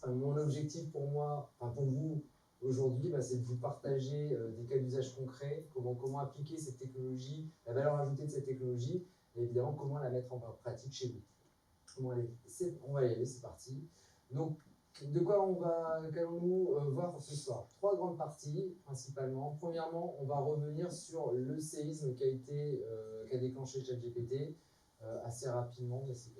Mon objectif pour moi, enfin pour vous aujourd'hui, c'est de vous partager des cas d'usage concrets, comment appliquer cette technologie, la valeur ajoutée de cette technologie, et évidemment comment la mettre en pratique chez vous. On va y aller, c'est parti. Donc, de quoi qu'allons-nous voir ce soir? Trois grandes parties, principalement. Premièrement, on va revenir sur le séisme qui a déclenché ChatGPT assez rapidement, mais c'est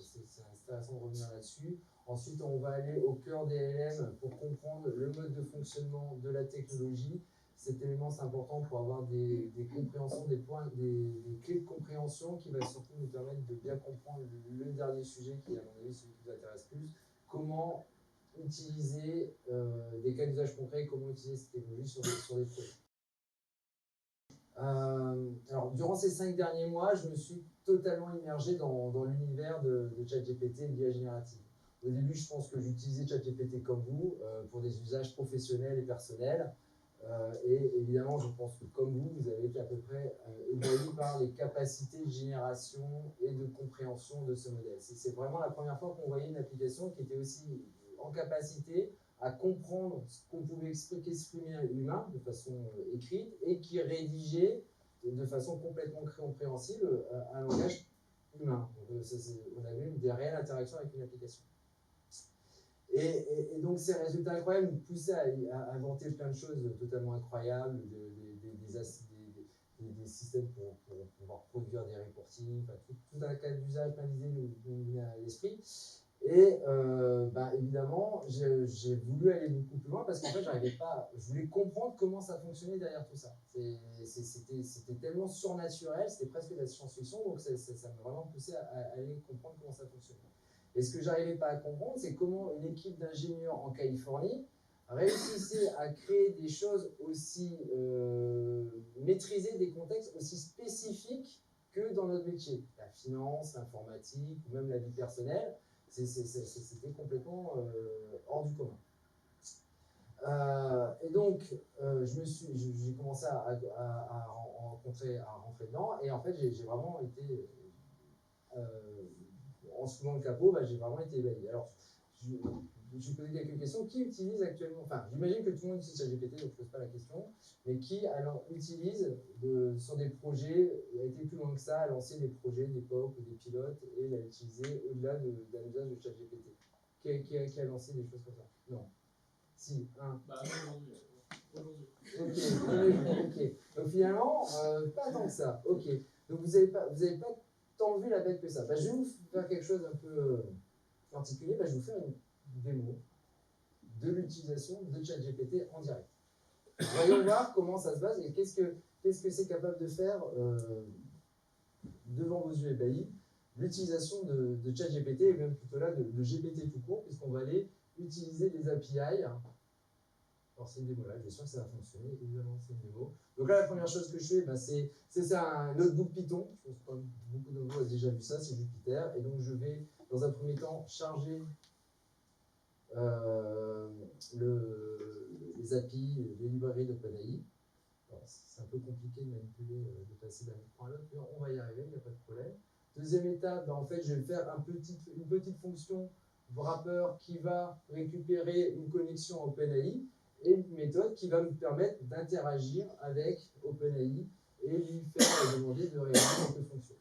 intéressant de revenir là-dessus. Ensuite, on va aller au cœur des LM pour comprendre le mode de fonctionnement de la technologie. Cet élément, c'est important pour avoir des compréhensions, des clés de compréhension qui va surtout nous permettre de bien comprendre le dernier sujet qui est, à mon avis, celui qui vous intéresse plus. Comment utiliser des cas d'usage concrets, comment utiliser cette technologie sur des projets. Alors, durant ces 5 derniers mois, je me suis totalement immergé dans l'univers de ChatGPT et de l'IA générative. Au début, je pense que j'utilisais ChatGPT comme vous, pour des usages professionnels et personnels. Et évidemment, je pense que comme vous avez été à peu près ébahi par les capacités de génération et de compréhension de ce modèle. C'est vraiment la première fois qu'on voyait une application qui était aussi en capacité à comprendre ce qu'on pouvait exprimer à l'humain de façon écrite et qui rédigeait de façon complètement compréhensible un langage humain. Donc, on avait des réelles interactions avec une application. Et donc ces résultats incroyables nous poussaient à inventer plein de choses totalement incroyables, des systèmes pour pouvoir produire des reportings, tout un cas d'usage, plein d'idées nous venaient à l'esprit. Et évidemment, j'ai voulu aller beaucoup plus loin parce qu'en fait, je voulais comprendre comment ça fonctionnait derrière tout ça. C'était tellement surnaturel, c'était presque de la science-fiction, donc ça m'a vraiment poussé à aller comprendre comment ça fonctionnait. Et ce que j'arrivais pas à comprendre, c'est comment une équipe d'ingénieurs en Californie réussissait à créer des choses aussi maîtriser des contextes aussi spécifiques que dans notre métier. La finance, l'informatique, ou même la vie personnelle, c'était complètement hors du commun. Et donc, j'ai commencé à rentrer dedans, et en fait, j'ai vraiment été en soulevant le capot, j'ai vraiment été ébahi. Alors, je vais poser quelques questions. Qui utilise actuellement, enfin, j'imagine que tout le monde utilise ChatGPT, donc je ne pose pas la question, mais qui alors utilise sur des projets, a été plus loin que ça, a lancé des projets, des POC ou des pilotes, et l'a utilisé au-delà d'un usage de ChatGPT? Qui a lancé des choses comme ça? Non. Si, un. Aujourd'hui. Ok. Donc finalement, pas tant que ça. Ok. Donc vous n'avez pas tant vu la bête que ça. Je vais vous faire quelque chose un peu particulier. Je vais vous faire une démo de l'utilisation de ChatGPT en direct. Voyons voir comment ça se passe et qu'est-ce que c'est capable de faire devant vos yeux ébahis. L'utilisation de ChatGPT, et même plutôt là de GPT tout court, puisqu'on va aller utiliser des API. Alors c'est une démo là, je suis sûr que ça va fonctionner, évidemment c'est une démo. Donc là la première chose que je fais, c'est un notebook Python, je pense que beaucoup de vous avez déjà vu ça, c'est Jupyter, et donc je vais dans un premier temps charger les API, les librairies d'OpenAI. C'est un peu compliqué de manipuler, de passer d'un point à l'autre, mais on va y arriver, il n'y a pas de problème. Deuxième étape, en fait je vais faire une petite fonction wrapper qui va récupérer une connexion OpenAI, et une méthode qui va me permettre d'interagir avec OpenAI et lui faire demander de réaliser quelques fonctions.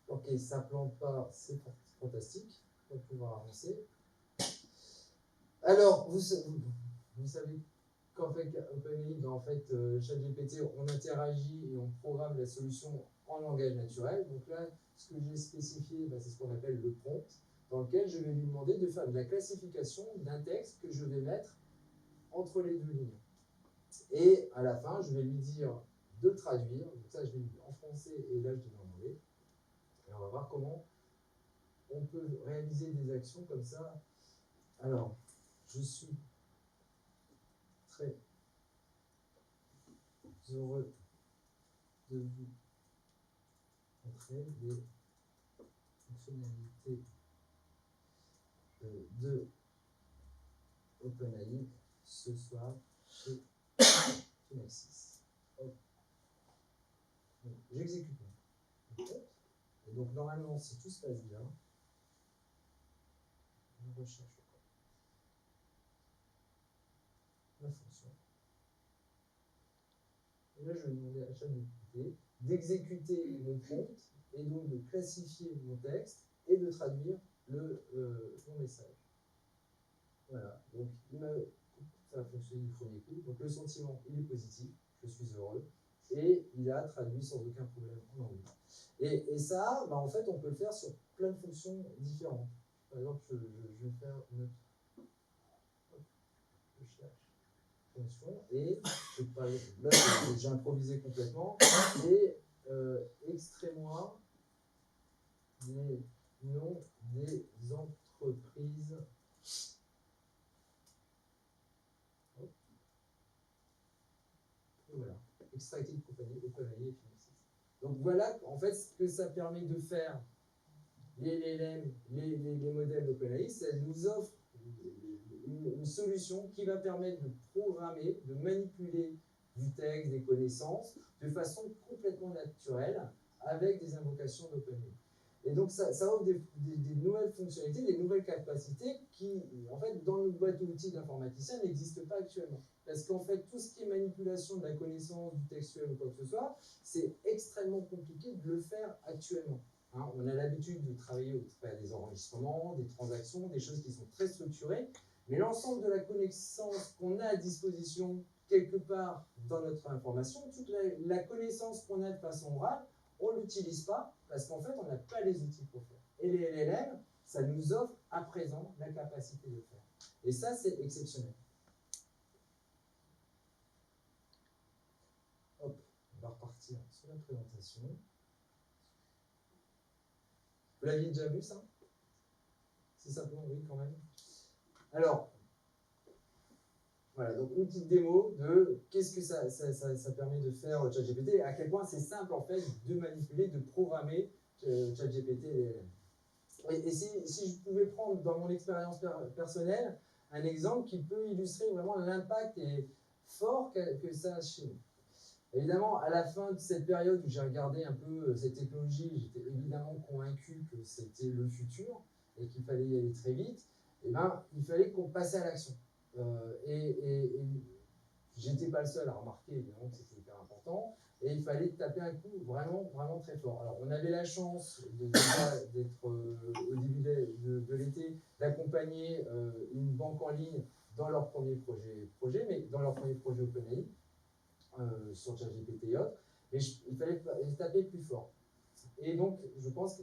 Ok, ça ne plante pas, c'est fantastique. On va pouvoir avancer. Alors, vous savez qu'en fait, OpenAI, en fait, ChatGPT, on interagit et on programme la solution en langage naturel. Donc là, ce que j'ai spécifié, c'est ce qu'on appelle le prompt, dans lequel je vais lui demander de faire de la classification d'un texte que je vais mettre entre les deux lignes. Et à la fin, je vais lui dire de traduire. Donc ça, je l'ai mis en français et là, je l'ai mis en anglais. Et on va voir comment on peut réaliser des actions comme ça. Alors, je suis très heureux de vous montrer les fonctionnalités de OpenAI ce soir chez Finexis. J'exécute. Et donc, normalement, si tout se passe bien, on recherche. ma fonction. Et là, je vais demander à ChatGPT d'exécuter mon prompt et donc de classifier mon texte et de traduire mon message. Voilà, donc ça a fonctionné du premier coup. Donc le sentiment, il est positif, je suis heureux, et il a traduit sans aucun problème en anglais. Et ça, bah, en fait, on peut le faire sur plein de fonctions différentes. Par exemple, je vais faire une autre. Je cherche fonction et là, j'ai improvisé complètement. Et extrais-moi les noms des entreprises. Hop. Et voilà, Extracted Company, OpenAI et Phoenix. Donc voilà en fait ce que ça permet de faire. Les LLM, les modèles d'OpenAI, ça nous offre une solution qui va permettre de programmer, de manipuler du texte, des connaissances, de façon complètement naturelle, avec des invocations d'OpenAI. Et donc ça offre des nouvelles fonctionnalités, des nouvelles capacités qui, en fait, dans notre boîte à outils d'informaticien, n'existent pas actuellement. Parce qu'en fait, tout ce qui est manipulation de la connaissance, du textuel ou quoi que ce soit, c'est extrêmement compliqué de le faire actuellement. Hein, on a l'habitude de travailler au travers des enregistrements, des transactions, des choses qui sont très structurées, mais l'ensemble de la connaissance qu'on a à disposition quelque part dans notre information, toute la connaissance qu'on a de façon orale, on ne l'utilise pas parce qu'en fait, on n'a pas les outils pour faire. Et les LLM, ça nous offre à présent la capacité de le faire. Et ça, c'est exceptionnel. Hop, on va repartir sur la présentation. Vous l'aviez déjà vu, ça? C'est simplement, oui, quand même. Alors, voilà, donc une petite démo de qu'est-ce que ça permet de faire ChatGPT, à quel point c'est simple, en fait, de manipuler, de programmer ChatGPT et les LLM. Et si je pouvais prendre, dans mon expérience personnelle, un exemple qui peut illustrer vraiment l'impact fort que ça a chez nous. Évidemment, à la fin de cette période où j'ai regardé un peu cette technologie, j'étais évidemment convaincu que c'était le futur et qu'il fallait y aller très vite. Et ben, il fallait qu'on passe à l'action. Et j'étais pas le seul à remarquer évidemment que c'était hyper important. Et il fallait taper un coup vraiment, vraiment très fort. Alors, on avait la chance d'être au début de l'été, d'accompagner une banque en ligne dans leur premier projet, mais dans leur premier projet OpenAI. Sur ChatGPT et autres, et il fallait taper plus fort. Et donc, je pense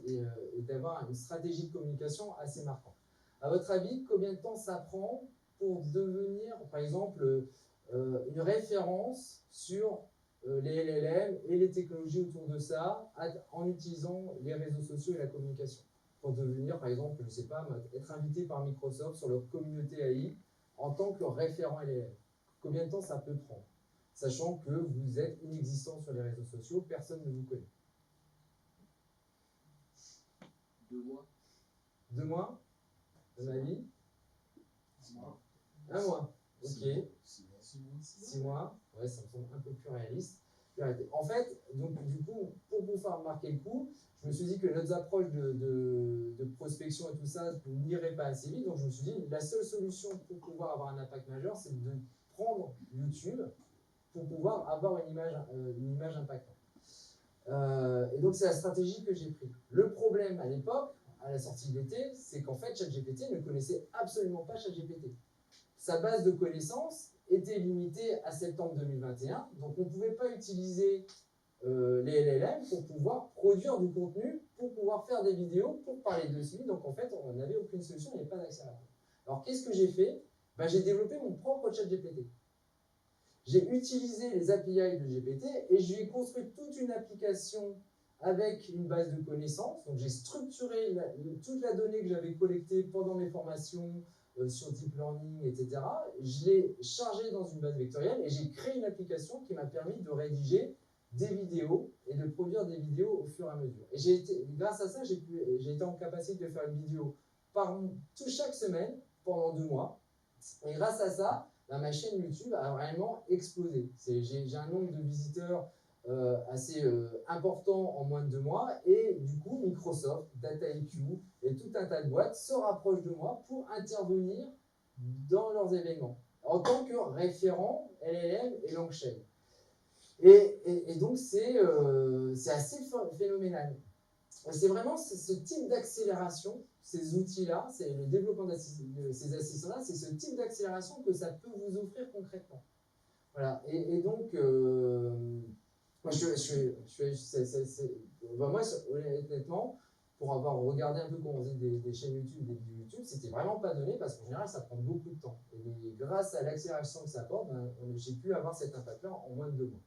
d'avoir une stratégie de communication assez marquante. À votre avis, combien de temps ça prend pour devenir, par exemple, une référence sur les LLM et les technologies autour de ça, en utilisant les réseaux sociaux et la communication? Pour devenir, par exemple, je ne sais pas, être invité par Microsoft sur leur communauté AI en tant que référent LLM. Combien de temps ça peut prendre? Sachant que vous êtes inexistant sur les réseaux sociaux, personne ne vous connaît. 2 mois. 2 mois, à mon avis? 1 mois. 1 mois, ok. 6 mois. Ouais, ça me semble un peu plus réaliste. En fait, donc, du coup, pour pouvoir marquer le coup, je me suis dit que notre approche de prospection et tout ça n'irait pas assez vite. Donc, je me suis dit, la seule solution pour pouvoir avoir un impact majeur, c'est de prendre YouTube pour pouvoir avoir une image impactante. Et donc, c'est la stratégie que j'ai prise. Le problème à l'époque, à la sortie de l'été, c'est qu'en fait, ChatGPT ne connaissait absolument pas ChatGPT. Sa base de connaissances était limitée à septembre 2021, donc on ne pouvait pas utiliser les LLM pour pouvoir produire du contenu, pour pouvoir faire des vidéos, pour parler dessus. Donc en fait, on n'avait aucune solution, il n'y avait pas d'accélérateur. Alors qu'est-ce que j'ai fait? J'ai développé mon propre ChatGPT. J'ai utilisé les API de GPT et je lui ai construit toute une application avec une base de connaissances. Donc j'ai structuré toute la donnée que j'avais collectée pendant mes formations sur Deep Learning, etc. Je l'ai chargée dans une base vectorielle et j'ai créé une application qui m'a permis de rédiger des vidéos et de produire des vidéos au fur et à mesure. Et grâce à ça, j'ai été en capacité de faire une vidéo chaque semaine pendant 2 mois. Et grâce à ça, ma chaîne YouTube a vraiment explosé. J'ai un nombre de visiteurs assez important en moins de 2 mois, et du coup Microsoft, DataIQ et tout un tas de boîtes se rapprochent de moi pour intervenir dans leurs événements. en tant que référent LLM et LangChain. Et donc, c'est assez phénoménal. C'est vraiment ce type d'accélération, ces outils-là, c'est le développement de ces assistants-là, c'est ce type d'accélération que ça peut vous offrir concrètement. Voilà. Et donc, moi, moi, honnêtement, pour avoir regardé un peu comment on faisait des chaînes YouTube, des vidéos YouTube, c'était vraiment pas donné parce qu'en général, ça prend beaucoup de temps. Et grâce à l'accélération que ça apporte, j'ai pu avoir cet impact-là en moins de 2 mois.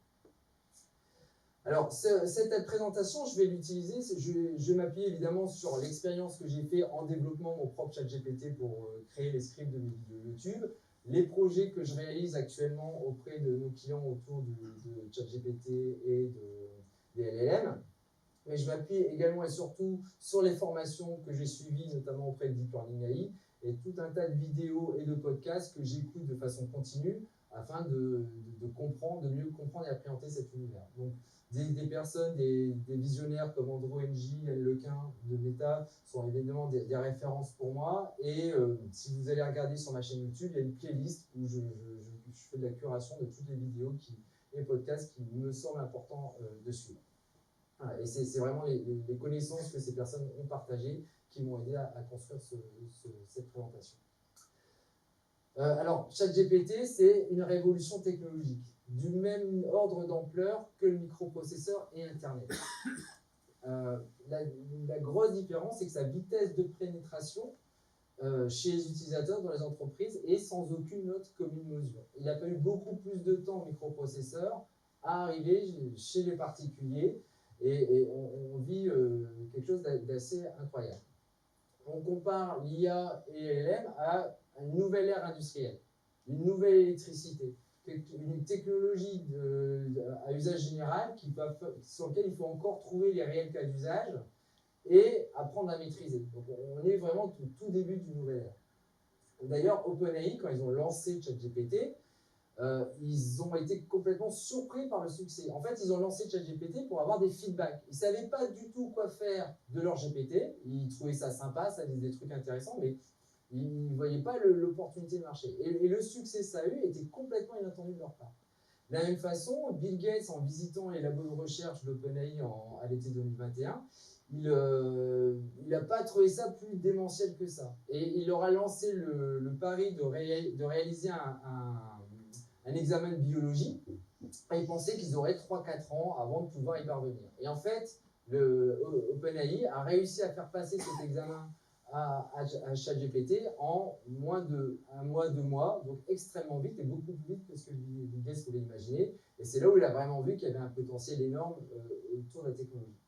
Alors, cette présentation, je vais l'utiliser, je vais m'appuyer évidemment sur l'expérience que j'ai fait en développement mon propre ChatGPT pour créer les scripts de mes vidéos YouTube, les projets que je réalise actuellement auprès de nos clients autour de ChatGPT et des LLM. Mais je m'appuie également et surtout sur les formations que j'ai suivies, notamment auprès de Deep Learning AI, et tout un tas de vidéos et de podcasts que j'écoute de façon continue afin de comprendre, de mieux comprendre et appréhender cet univers. Donc, des personnes, des visionnaires comme Andrew Ng, Yann Lequin de Meta sont évidemment des références pour moi. Et si vous allez regarder sur ma chaîne YouTube, il y a une playlist où je fais de la curation de toutes les vidéos et podcasts qui me semblent importants de suivre. Voilà, et c'est vraiment les connaissances que ces personnes ont partagées qui m'ont aidé à construire cette présentation. Alors, ChatGPT, c'est une révolution technologique, du même ordre d'ampleur que le microprocesseur et Internet. La grosse différence, c'est que sa vitesse de pénétration chez les utilisateurs dans les entreprises est sans aucune autre commune mesure. Il a fallu beaucoup plus de temps au microprocesseur à arriver chez les particuliers et on vit quelque chose d'assez incroyable. On compare l'IA et LLM à une nouvelle ère industrielle, une nouvelle électricité, une technologie à usage général sur laquelle il faut encore trouver les réels cas d'usage et apprendre à maîtriser. Donc on est vraiment au tout début d'une nouvelle ère. D'ailleurs, OpenAI, quand ils ont lancé ChatGPT, ils ont été complètement surpris par le succès. En fait, ils ont lancé ChatGPT pour avoir des feedbacks. Ils ne savaient pas du tout quoi faire de leur GPT. Ils trouvaient ça sympa, ça disait des trucs intéressants, mais ils ne voyaient pas l'opportunité de marché. Et le succès que ça a eu était complètement inattendu de leur part. De la même façon, Bill Gates, en visitant les labos de recherche d'OpenAI à l'été 2021, il n'a pas trouvé ça plus démentiel que ça. Et il leur a lancé le pari de réaliser un examen de biologie, et ils pensaient qu'ils auraient 3-4 ans avant de pouvoir y parvenir. Et en fait, OpenAI a réussi à faire passer cet examen à ChatGPT en moins d'un mois, 2 mois, donc extrêmement vite et beaucoup plus vite que ce que Bill Gates pouvait imaginer. Et c'est là où il a vraiment vu qu'il y avait un potentiel énorme autour de la technologie.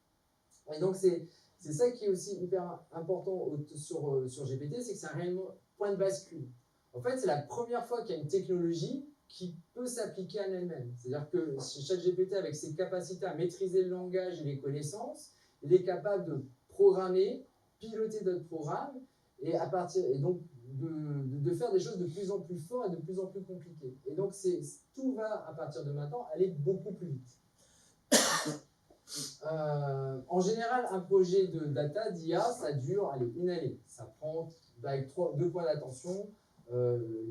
Et donc, c'est ça qui est aussi hyper important sur GPT, c'est que c'est un réel point de bascule. En fait, c'est la première fois qu'il y a une technologie qui peut s'appliquer à elle-même. C'est-à-dire que ChatGPT, avec ses capacités à maîtriser le langage et les connaissances, il est capable de programmer, piloter d'autres programmes, et donc de faire des choses de plus en plus fortes et de plus en plus compliquées. Et donc, tout va, à partir de maintenant, aller beaucoup plus vite. En général, un projet de data, d'IA, ça dure une année. Ça prend avec 2 points d'attention.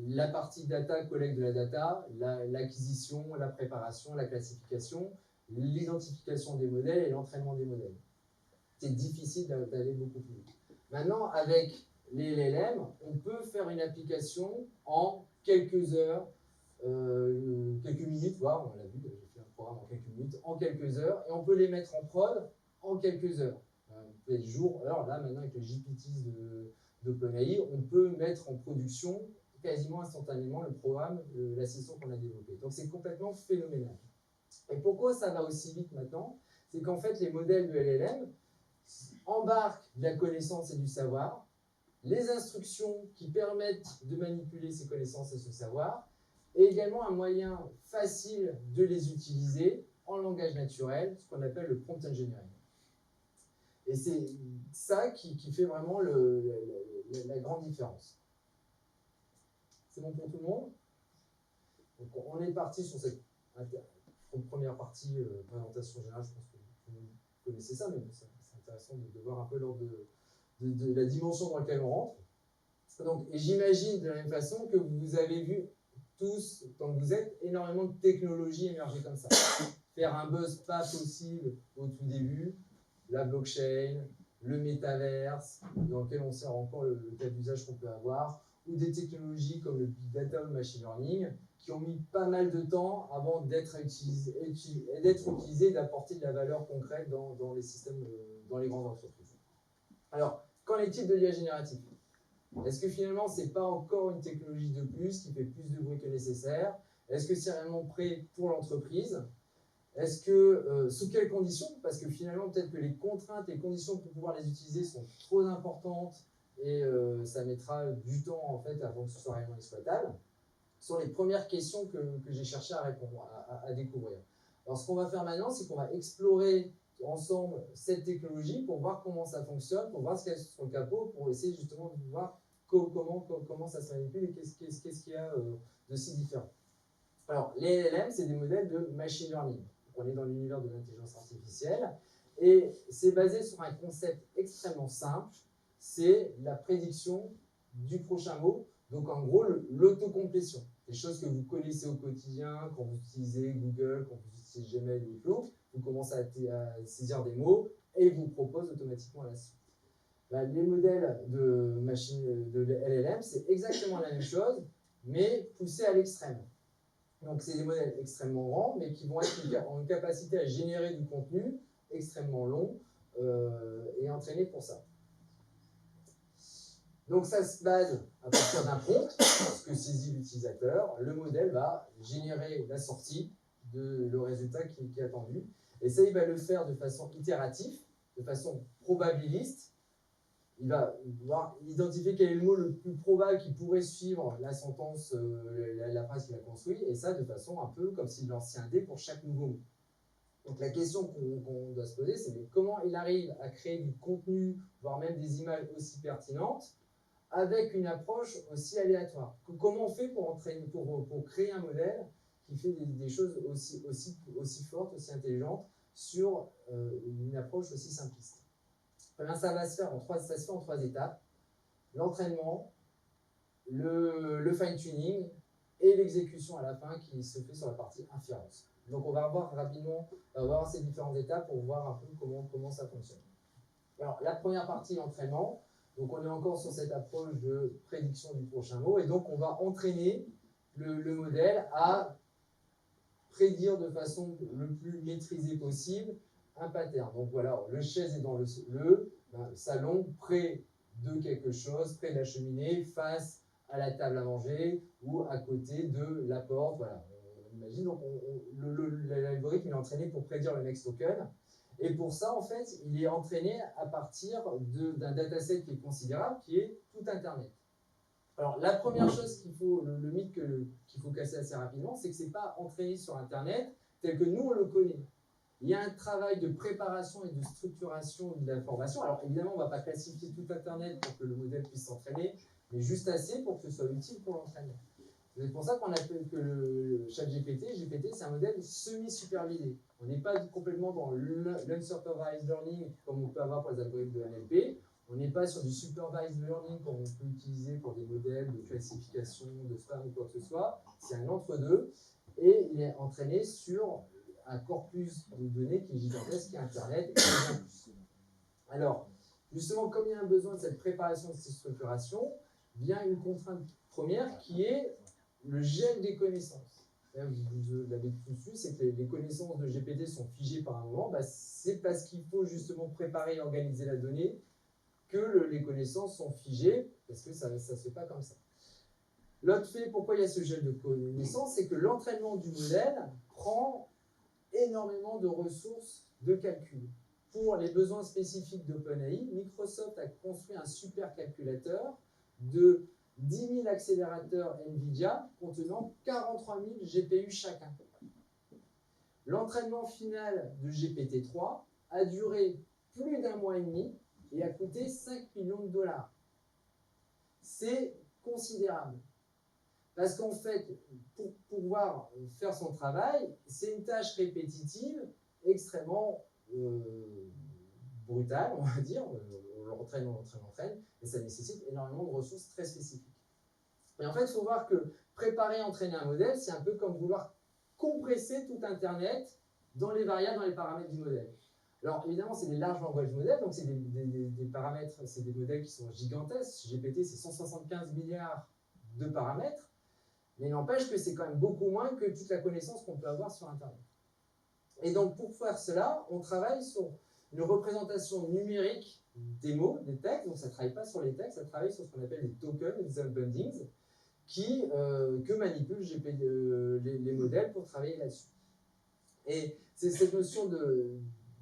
La partie data, collecte de la data, l'acquisition, la préparation, la classification, l'identification des modèles et l'entraînement des modèles. C'est difficile d'aller beaucoup plus vite. Maintenant, avec les LLM, on peut faire une application en quelques heures, quelques minutes, voire, on l'a vu, j'ai fait un programme en quelques minutes, en quelques heures, et on peut les mettre en prod en quelques heures. Peut-être jours, heures, là maintenant avec les GPTs d'OpenAI, on peut mettre en production quasiment instantanément le programme, l'assistant qu'on a développé. Donc c'est complètement phénoménal. Et pourquoi ça va aussi vite maintenant? C'est qu'en fait les modèles de LLM embarquent de la connaissance et du savoir, les instructions qui permettent de manipuler ces connaissances et ce savoir, et également un moyen facile de les utiliser en langage naturel, ce qu'on appelle le prompt engineering. Et c'est ça qui fait vraiment la grande différence. C'est bon pour tout le monde? Donc on est parti sur cette première partie présentation générale. Je pense que vous connaissez ça, mais c'est intéressant de voir un peu l'ordre de la dimension dans laquelle on rentre. Donc, et j'imagine de la même façon que vous avez vu tous, tant que vous êtes, énormément de technologies émergées comme ça. Faire un buzz pas possible au tout début, la blockchain, le métaverse, dans lequel on sert encore le cas d'usage qu'on peut avoir, ou des technologies comme le big data ou le machine learning, qui ont mis pas mal de temps avant d'être utilisées et d'apporter de la valeur concrète dans les systèmes, dans les grandes entreprises. Alors, qu'en est-il de l'IA générative? Est-ce que finalement, ce n'est pas encore une technologie de plus qui fait plus de bruit que nécessaire? Est-ce que c'est réellement prêt pour l'entreprise? Est-ce que, sous quelles conditions? Parce que finalement, peut-être que les contraintes et conditions pour pouvoir les utiliser sont trop importantes et ça mettra du temps en fait avant que ce soit réellement exploitable. Ce sont les premières questions que j'ai cherché à répondre, à découvrir. Alors, ce qu'on va faire maintenant, c'est qu'on va explorer ensemble cette technologie pour voir comment ça fonctionne, pour voir ce qu'il y a sur le capot, pour essayer justement de voir comment ça se manipule et qu'est-ce qu'il y a de si différent. Alors, les LLM, c'est des modèles de machine learning. Donc, on est dans l'univers de l'intelligence artificielle et c'est basé sur un concept extrêmement simple, c'est la prédiction du prochain mot. Donc, en gros, l'autocomplétion. Des choses que vous connaissez au quotidien, quand vous utilisez Google, quand vous utilisez Gmail ou Outlook, vous commencez à saisir des mots et il vous propose automatiquement la suite. Les modèles de LLM, c'est exactement la même chose, mais poussé à l'extrême. Donc, c'est des modèles extrêmement grands, mais qui vont être en capacité à générer du contenu extrêmement long et entraînés pour ça. Donc, ça se base à partir d'un prompt, ce que saisit l'utilisateur. Le modèle va générer la sortie le résultat qui est attendu. Et ça, il va le faire de façon itérative, de façon probabiliste. Il va identifier quel est le mot le plus probable qui pourrait suivre la sentence, la phrase qu'il a construite, et ça de façon un peu comme s'il lançait un dé pour chaque nouveau mot. Donc la question qu'on doit se poser, c'est comment il arrive à créer du contenu, voire même des images aussi pertinentes, avec une approche aussi aléatoire. Comment on fait pour créer un modèle qui fait des choses aussi fortes, aussi intelligentes, sur une approche aussi simpliste? Ça se fait en trois étapes. L'entraînement, le fine-tuning et l'exécution à la fin qui se fait sur la partie inférence. Donc on va voir rapidement ces différentes étapes pour voir un peu comment ça fonctionne. Alors la première partie, l'entraînement. Donc on est encore sur cette approche de prédiction du prochain mot et donc on va entraîner le modèle à prédire de façon le plus maîtrisée possible un pattern. Donc voilà, le chaise est dans le salon, près de quelque chose, près de la cheminée, face à la table à manger ou à côté de la porte. Voilà, on imagine. Donc l'algorithme est entraîné pour prédire le next token. Et pour ça, en fait, il est entraîné à partir d'un dataset qui est considérable, qui est tout Internet. Alors, la première chose le mythe qu'il faut casser assez rapidement, c'est que ce n'est pas entraîné sur Internet tel que nous, on le connaît. Il y a un travail de préparation et de structuration de l'information. Alors, évidemment, on ne va pas classifier tout Internet pour que le modèle puisse s'entraîner, mais juste assez pour que ce soit utile pour l'entraînement. C'est pour ça qu'on appelle que le ChatGPT, c'est un modèle semi-supervisé. On n'est pas complètement dans l'unsupervised learning comme on peut avoir pour les algorithmes de NLP. On n'est pas sur du supervised learning comme on peut utiliser pour des modèles de classification, de spam ou quoi que ce soit. C'est un entre-deux et il est entraîné sur un corpus de données qui est gigantesque, qui est Internet. Alors, justement, comme il y a un besoin de cette préparation, de cette structuration, vient une contrainte première qui est le gel des connaissances. Vous l'avez tous vu, c'est que les connaissances de GPT sont figées par un moment. C'est parce qu'il faut justement préparer et organiser la donnée que les connaissances sont figées, parce que ça ne se fait pas comme ça. L'autre fait, pourquoi il y a ce gel de connaissances, c'est que l'entraînement du modèle prend énormément de ressources de calcul. Pour les besoins spécifiques d'OpenAI, Microsoft a construit un supercalculateur de 10 000 accélérateurs NVIDIA contenant 43 000 GPU chacun. L'entraînement final de GPT-3 a duré plus d'1 mois et demi et a coûté 5 millions de dollars. C'est considérable. Parce qu'en fait, pour pouvoir faire son travail, c'est une tâche répétitive extrêmement brutale, on va dire. On l'entraîne, et ça nécessite énormément de ressources très spécifiques. Et en fait, il faut voir que préparer, entraîner un modèle, c'est un peu comme vouloir compresser tout Internet dans les variables, dans les paramètres du modèle. Alors évidemment, c'est des larges langages modèles, donc c'est des paramètres, c'est des modèles qui sont gigantesques. GPT, c'est 175 milliards de paramètres, mais n'empêche que c'est quand même beaucoup moins que toute la connaissance qu'on peut avoir sur Internet. Et donc pour faire cela, on travaille sur une représentation numérique des mots, des textes, donc ça ne travaille pas sur les textes, ça travaille sur ce qu'on appelle des tokens, des embeddings, que manipulent les modèles pour travailler là-dessus. Et c'est cette notion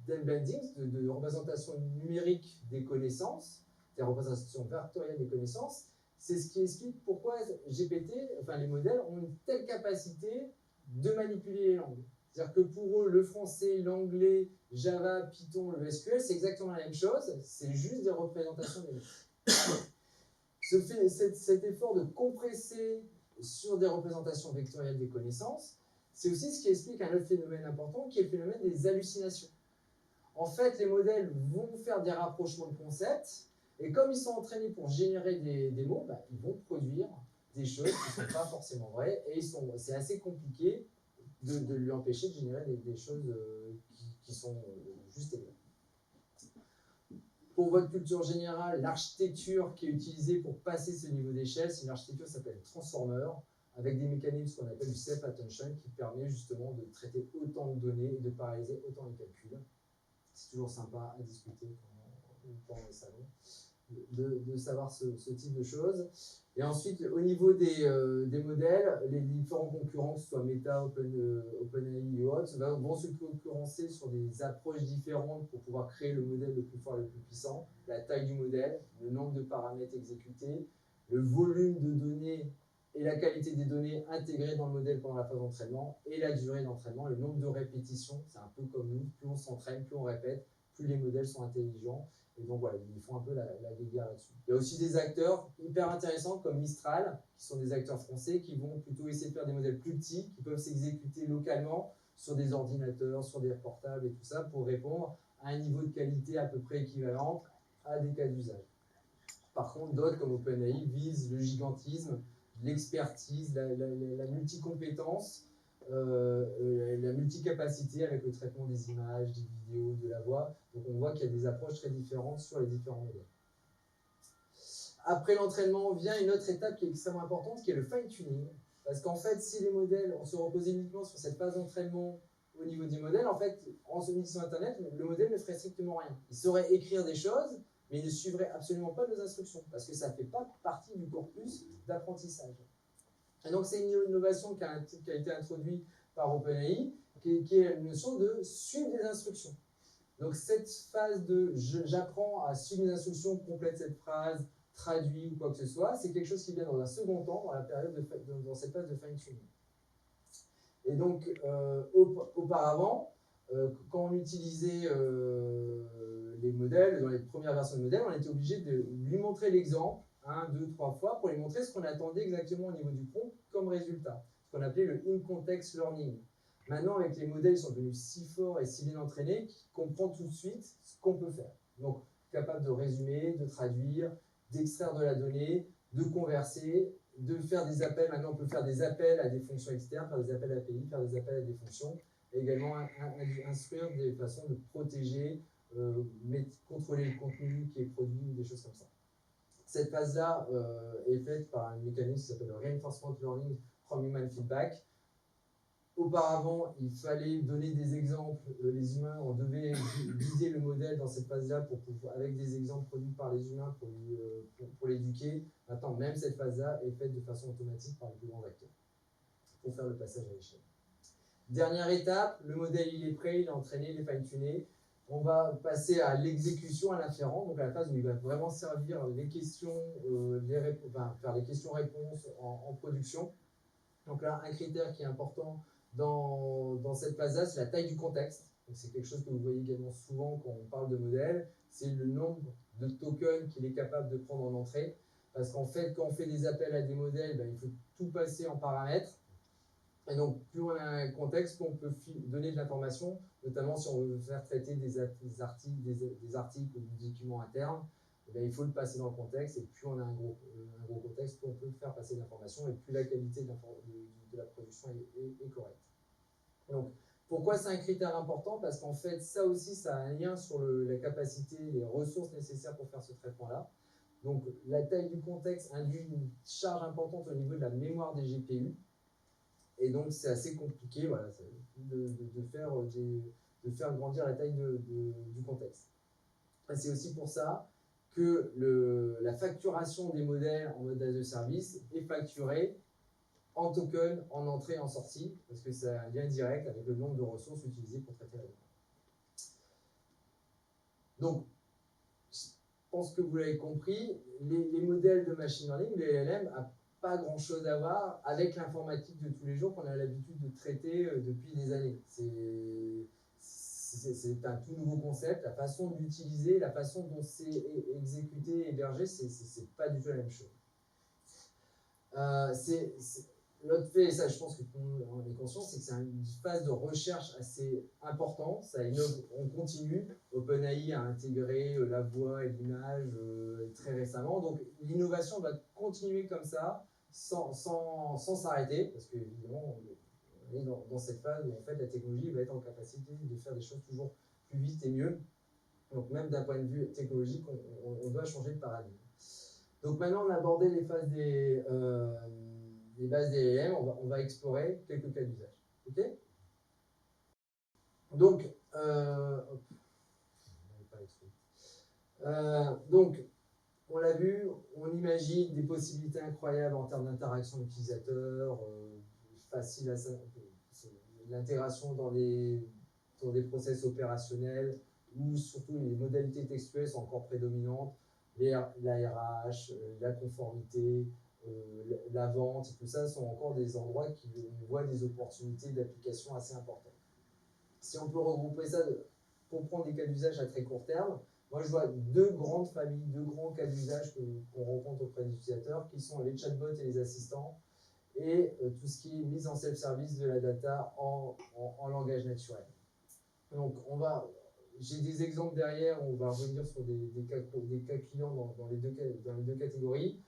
d'embedding, de représentation numérique des connaissances, des représentations vectorielles des connaissances, c'est ce qui explique pourquoi GPT, enfin les modèles, ont une telle capacité de manipuler les langues. C'est-à-dire que pour eux, le français, l'anglais, Java, Python, le SQL, c'est exactement la même chose, c'est juste des représentations des mots. Cet effort de compresser sur des représentations vectorielles des connaissances, c'est aussi ce qui explique un autre phénomène important, qui est le phénomène des hallucinations. En fait, les modèles vont faire des rapprochements de concepts, et comme ils sont entraînés pour générer des mots, bah, ils vont produire des choses qui ne sont pas forcément vraies, et c'est assez compliqué de lui empêcher de générer des choses qui sont juste et vraies. Pour votre culture générale, l'architecture qui est utilisée pour passer ce niveau d'échelle, c'est une architecture qui s'appelle Transformer, avec des mécanismes qu'on appelle du self-attention, qui permet justement de traiter autant de données et de paralléliser autant les calculs. C'est toujours sympa à discuter pendant les salons, de savoir ce type de choses. Et ensuite, au niveau des modèles, les différents concurrents, que ce soit Meta, OpenAI ou autres, vont se concurrencer sur des approches différentes pour pouvoir créer le modèle le plus fort et le plus puissant. La taille du modèle, le nombre de paramètres exécutés, le volume de données et la qualité des données intégrées dans le modèle pendant la phase d'entraînement, et la durée d'entraînement, le nombre de répétitions. C'est un peu comme nous, plus on s'entraîne, plus on répète, plus les modèles sont intelligents. Et donc voilà, ils font un peu la guéguerre là-dessus. Il y a aussi des acteurs hyper intéressants comme Mistral, qui sont des acteurs français, qui vont plutôt essayer de faire des modèles plus petits, qui peuvent s'exécuter localement sur des ordinateurs, sur des portables et tout ça, pour répondre à un niveau de qualité à peu près équivalent à des cas d'usage. Par contre, d'autres comme OpenAI visent le gigantisme, l'expertise, la multicompétence, la multicapacité avec le traitement des images, des vidéos, de la voix. Donc on voit qu'il y a des approches très différentes sur les différents modèles. Après l'entraînement vient une autre étape qui est extrêmement importante, qui est le fine-tuning. Parce qu'en fait, si les modèles, on se repose uniquement sur cette phase d'entraînement au niveau des modèles, en fait, en se mettant sur Internet, le modèle ne ferait strictement rien. Il saurait écrire des choses, mais il ne suivrait absolument pas nos instructions, parce que ça ne fait pas partie du corpus d'apprentissage. Et donc, c'est une innovation qui a été introduite par OpenAI, qui est la notion de suivre des instructions. Donc, cette phase de j'apprends à suivre des instructions, complète cette phrase, traduit ou quoi que ce soit, c'est quelque chose qui vient dans un second temps, dans la période dans cette phase de fine-tuning. Et donc, auparavant, quand on utilisait les modèles, dans les premières versions de modèles, on était obligé de lui montrer l'exemple 1, 2, 3 fois pour lui montrer ce qu'on attendait exactement au niveau du prompt comme résultat, ce qu'on appelait le in-context learning. Maintenant, avec les modèles, ils sont devenus si forts et si bien entraînés qu'on comprend tout de suite ce qu'on peut faire. Donc, capable de résumer, de traduire, d'extraire de la donnée, de converser, de faire des appels. Maintenant, on peut faire des appels à des fonctions externes, faire des appels API, faire des appels à des fonctions, et également instruire des façons de protéger, contrôler le contenu qui est produit, des choses comme ça. Cette phase-là est faite par un mécanisme qui s'appelle le Reinforcement Learning from Human Feedback. Auparavant, il fallait donner des exemples. Les humains, on devait guider le modèle dans cette phase-là avec des exemples produits par les humains pour l'éduquer. Maintenant, même cette phase-là est faite de façon automatique par les plus grands acteurs pour faire le passage à l'échelle. Dernière étape, le modèle il est prêt, il est entraîné, il est fine-tuné. On va passer à l'exécution, à l'inférent, donc à la phase où il va vraiment servir les questions, faire les questions-réponses en production. Donc là, un critère qui est important dans cette phase-là, c'est la taille du contexte. C'est quelque chose que vous voyez également souvent quand on parle de modèle. C'est le nombre de tokens qu'il est capable de prendre en entrée. Parce qu'en fait, quand on fait des appels à des modèles, il faut tout passer en paramètres. Et donc, plus on a un contexte, plus on peut donner de l'information, notamment si on veut faire traiter des articles ou des documents internes. eh bien, il faut le passer dans le contexte, et plus on a un gros contexte, plus on peut faire passer l'information, et plus la qualité de la production est correcte. Donc, pourquoi c'est un critère important? Parce qu'en fait, ça aussi, ça a un lien sur la capacité, les ressources nécessaires pour faire ce traitement-là. Donc, la taille du contexte induit une charge importante au niveau de la mémoire des GPU. Et donc, c'est assez compliqué voilà, de faire grandir la taille du contexte. C'est aussi pour ça que la facturation des modèles en mode as a service est facturée en token, en entrée et en sortie, parce que c'est un lien direct avec le nombre de ressources utilisées pour traiter la donnée. Donc, je pense que vous l'avez compris, les modèles de machine learning, les LLM, n'ont pas grand-chose à voir avec l'informatique de tous les jours qu'on a l'habitude de traiter depuis des années. C'est un tout nouveau concept. La façon de l'utiliser, la façon dont c'est exécuté, hébergé, c'est pas du tout la même chose. L'autre fait, et ça je pense qu'on est conscient, c'est que c'est une phase de recherche assez importante. Ça innove, on continue. OpenAI a intégré la voix et l'image très récemment. Donc l'innovation va continuer comme ça, sans s'arrêter, parce qu'évidemment, on est dans cette phase où en fait, la technologie va être en capacité de faire des choses toujours plus vite et mieux. Donc même d'un point de vue technologique, on doit changer de paradigme. Donc maintenant, on a abordé les phases des bases des LLM, on va explorer quelques cas d'usage. Ok? Donc, on l'a vu, on imagine des possibilités incroyables en termes d'interaction utilisateur, facile à l'intégration dans des process opérationnels où surtout les modalités textuelles sont encore prédominantes, l'ARH, la conformité, la vente, tout ça sont encore des endroits qui voient des opportunités d'application assez importantes. Si on peut regrouper ça pour prendre des cas d'usage à très court terme, moi je vois deux grandes familles, deux grands cas d'usage qu'on rencontre auprès des utilisateurs, qui sont les chatbots et les assistants, et tout ce qui est mise en self-service de la data en langage naturel. Donc j'ai des exemples derrière, on va revenir sur des cas clients dans les deux catégories.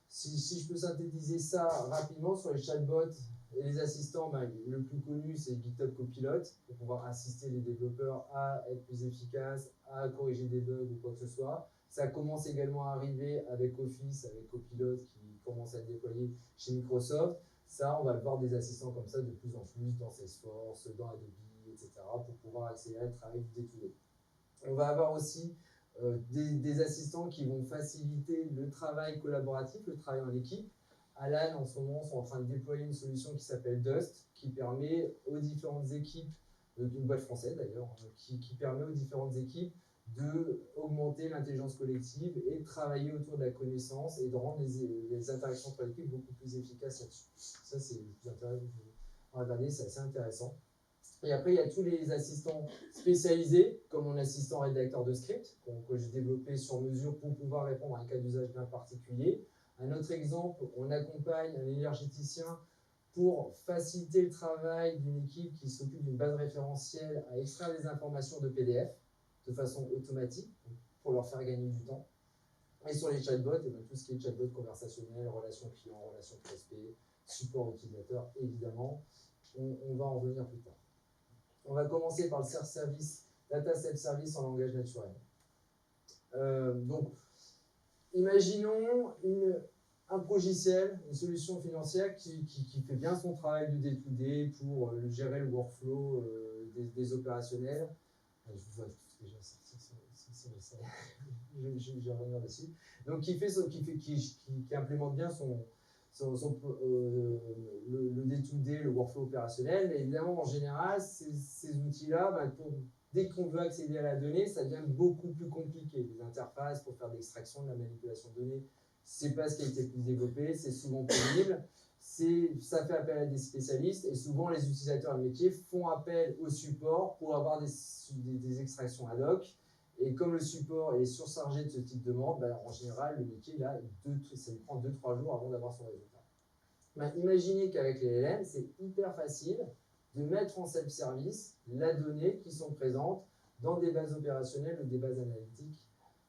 Si je peux synthétiser ça rapidement sur les chatbots et les assistants, le plus connu c'est GitHub Copilot, pour pouvoir assister les développeurs à être plus efficaces, à corriger des bugs ou quoi que ce soit. Ça commence également à arriver avec Office, avec Copilot qui commence à être déployé chez Microsoft. Ça, on va le voir des assistants comme ça de plus en plus dans Salesforce, dans Adobe, etc. pour pouvoir accélérer le travail du day-to-day. On va avoir aussi des assistants qui vont faciliter le travail collaboratif, le travail en équipe. Alan, en ce moment, sont en train de déployer une solution qui s'appelle Dust, qui permet aux différentes équipes, d'une boîte française d'ailleurs, qui permet aux différentes équipes d'augmenter l'intelligence collective et de travailler autour de la connaissance et de rendre les interactions entre l'équipe beaucoup plus efficaces là-dessus. Ça, c'est assez intéressant. Et après, il y a tous les assistants spécialisés, comme mon assistant rédacteur de script, que j'ai développé sur mesure pour pouvoir répondre à un cas d'usage bien particulier. Un autre exemple, on accompagne un énergéticien pour faciliter le travail d'une équipe qui s'occupe d'une base référentielle à extraire des informations de PDF de façon automatique pour leur faire gagner du temps. Et sur les chatbots, tout ce qui est chatbot conversationnel, relations clients, relations prospects, support utilisateur, évidemment, on va en revenir plus tard. On va commencer par le self-service, data self-service en langage naturel. Donc, imaginons un logiciel, une solution financière qui fait bien son travail de day-to-day pour gérer le workflow des opérationnels. Je vous vois déjà sortir je vais revenir dessus. Donc, qui implémente bien le day-to-day, le workflow opérationnel. Mais évidemment, en général, ces outils-là, dès qu'on veut accéder à la donnée, ça devient beaucoup plus compliqué. Les interfaces pour faire de l'extraction, de la manipulation de données, c'est pas ce qui a été le plus développé, c'est souvent pénible. Ça fait appel à des spécialistes et souvent les utilisateurs et le métier font appel au support pour avoir des extractions ad hoc. Et comme le support est surchargé de ce type de demande, en général, le métier, ça lui prend 2-3 jours avant d'avoir son résultat. Imaginez qu'avec les LLM, c'est hyper facile de mettre en self-service la donnée qui sont présentes dans des bases opérationnelles ou des bases analytiques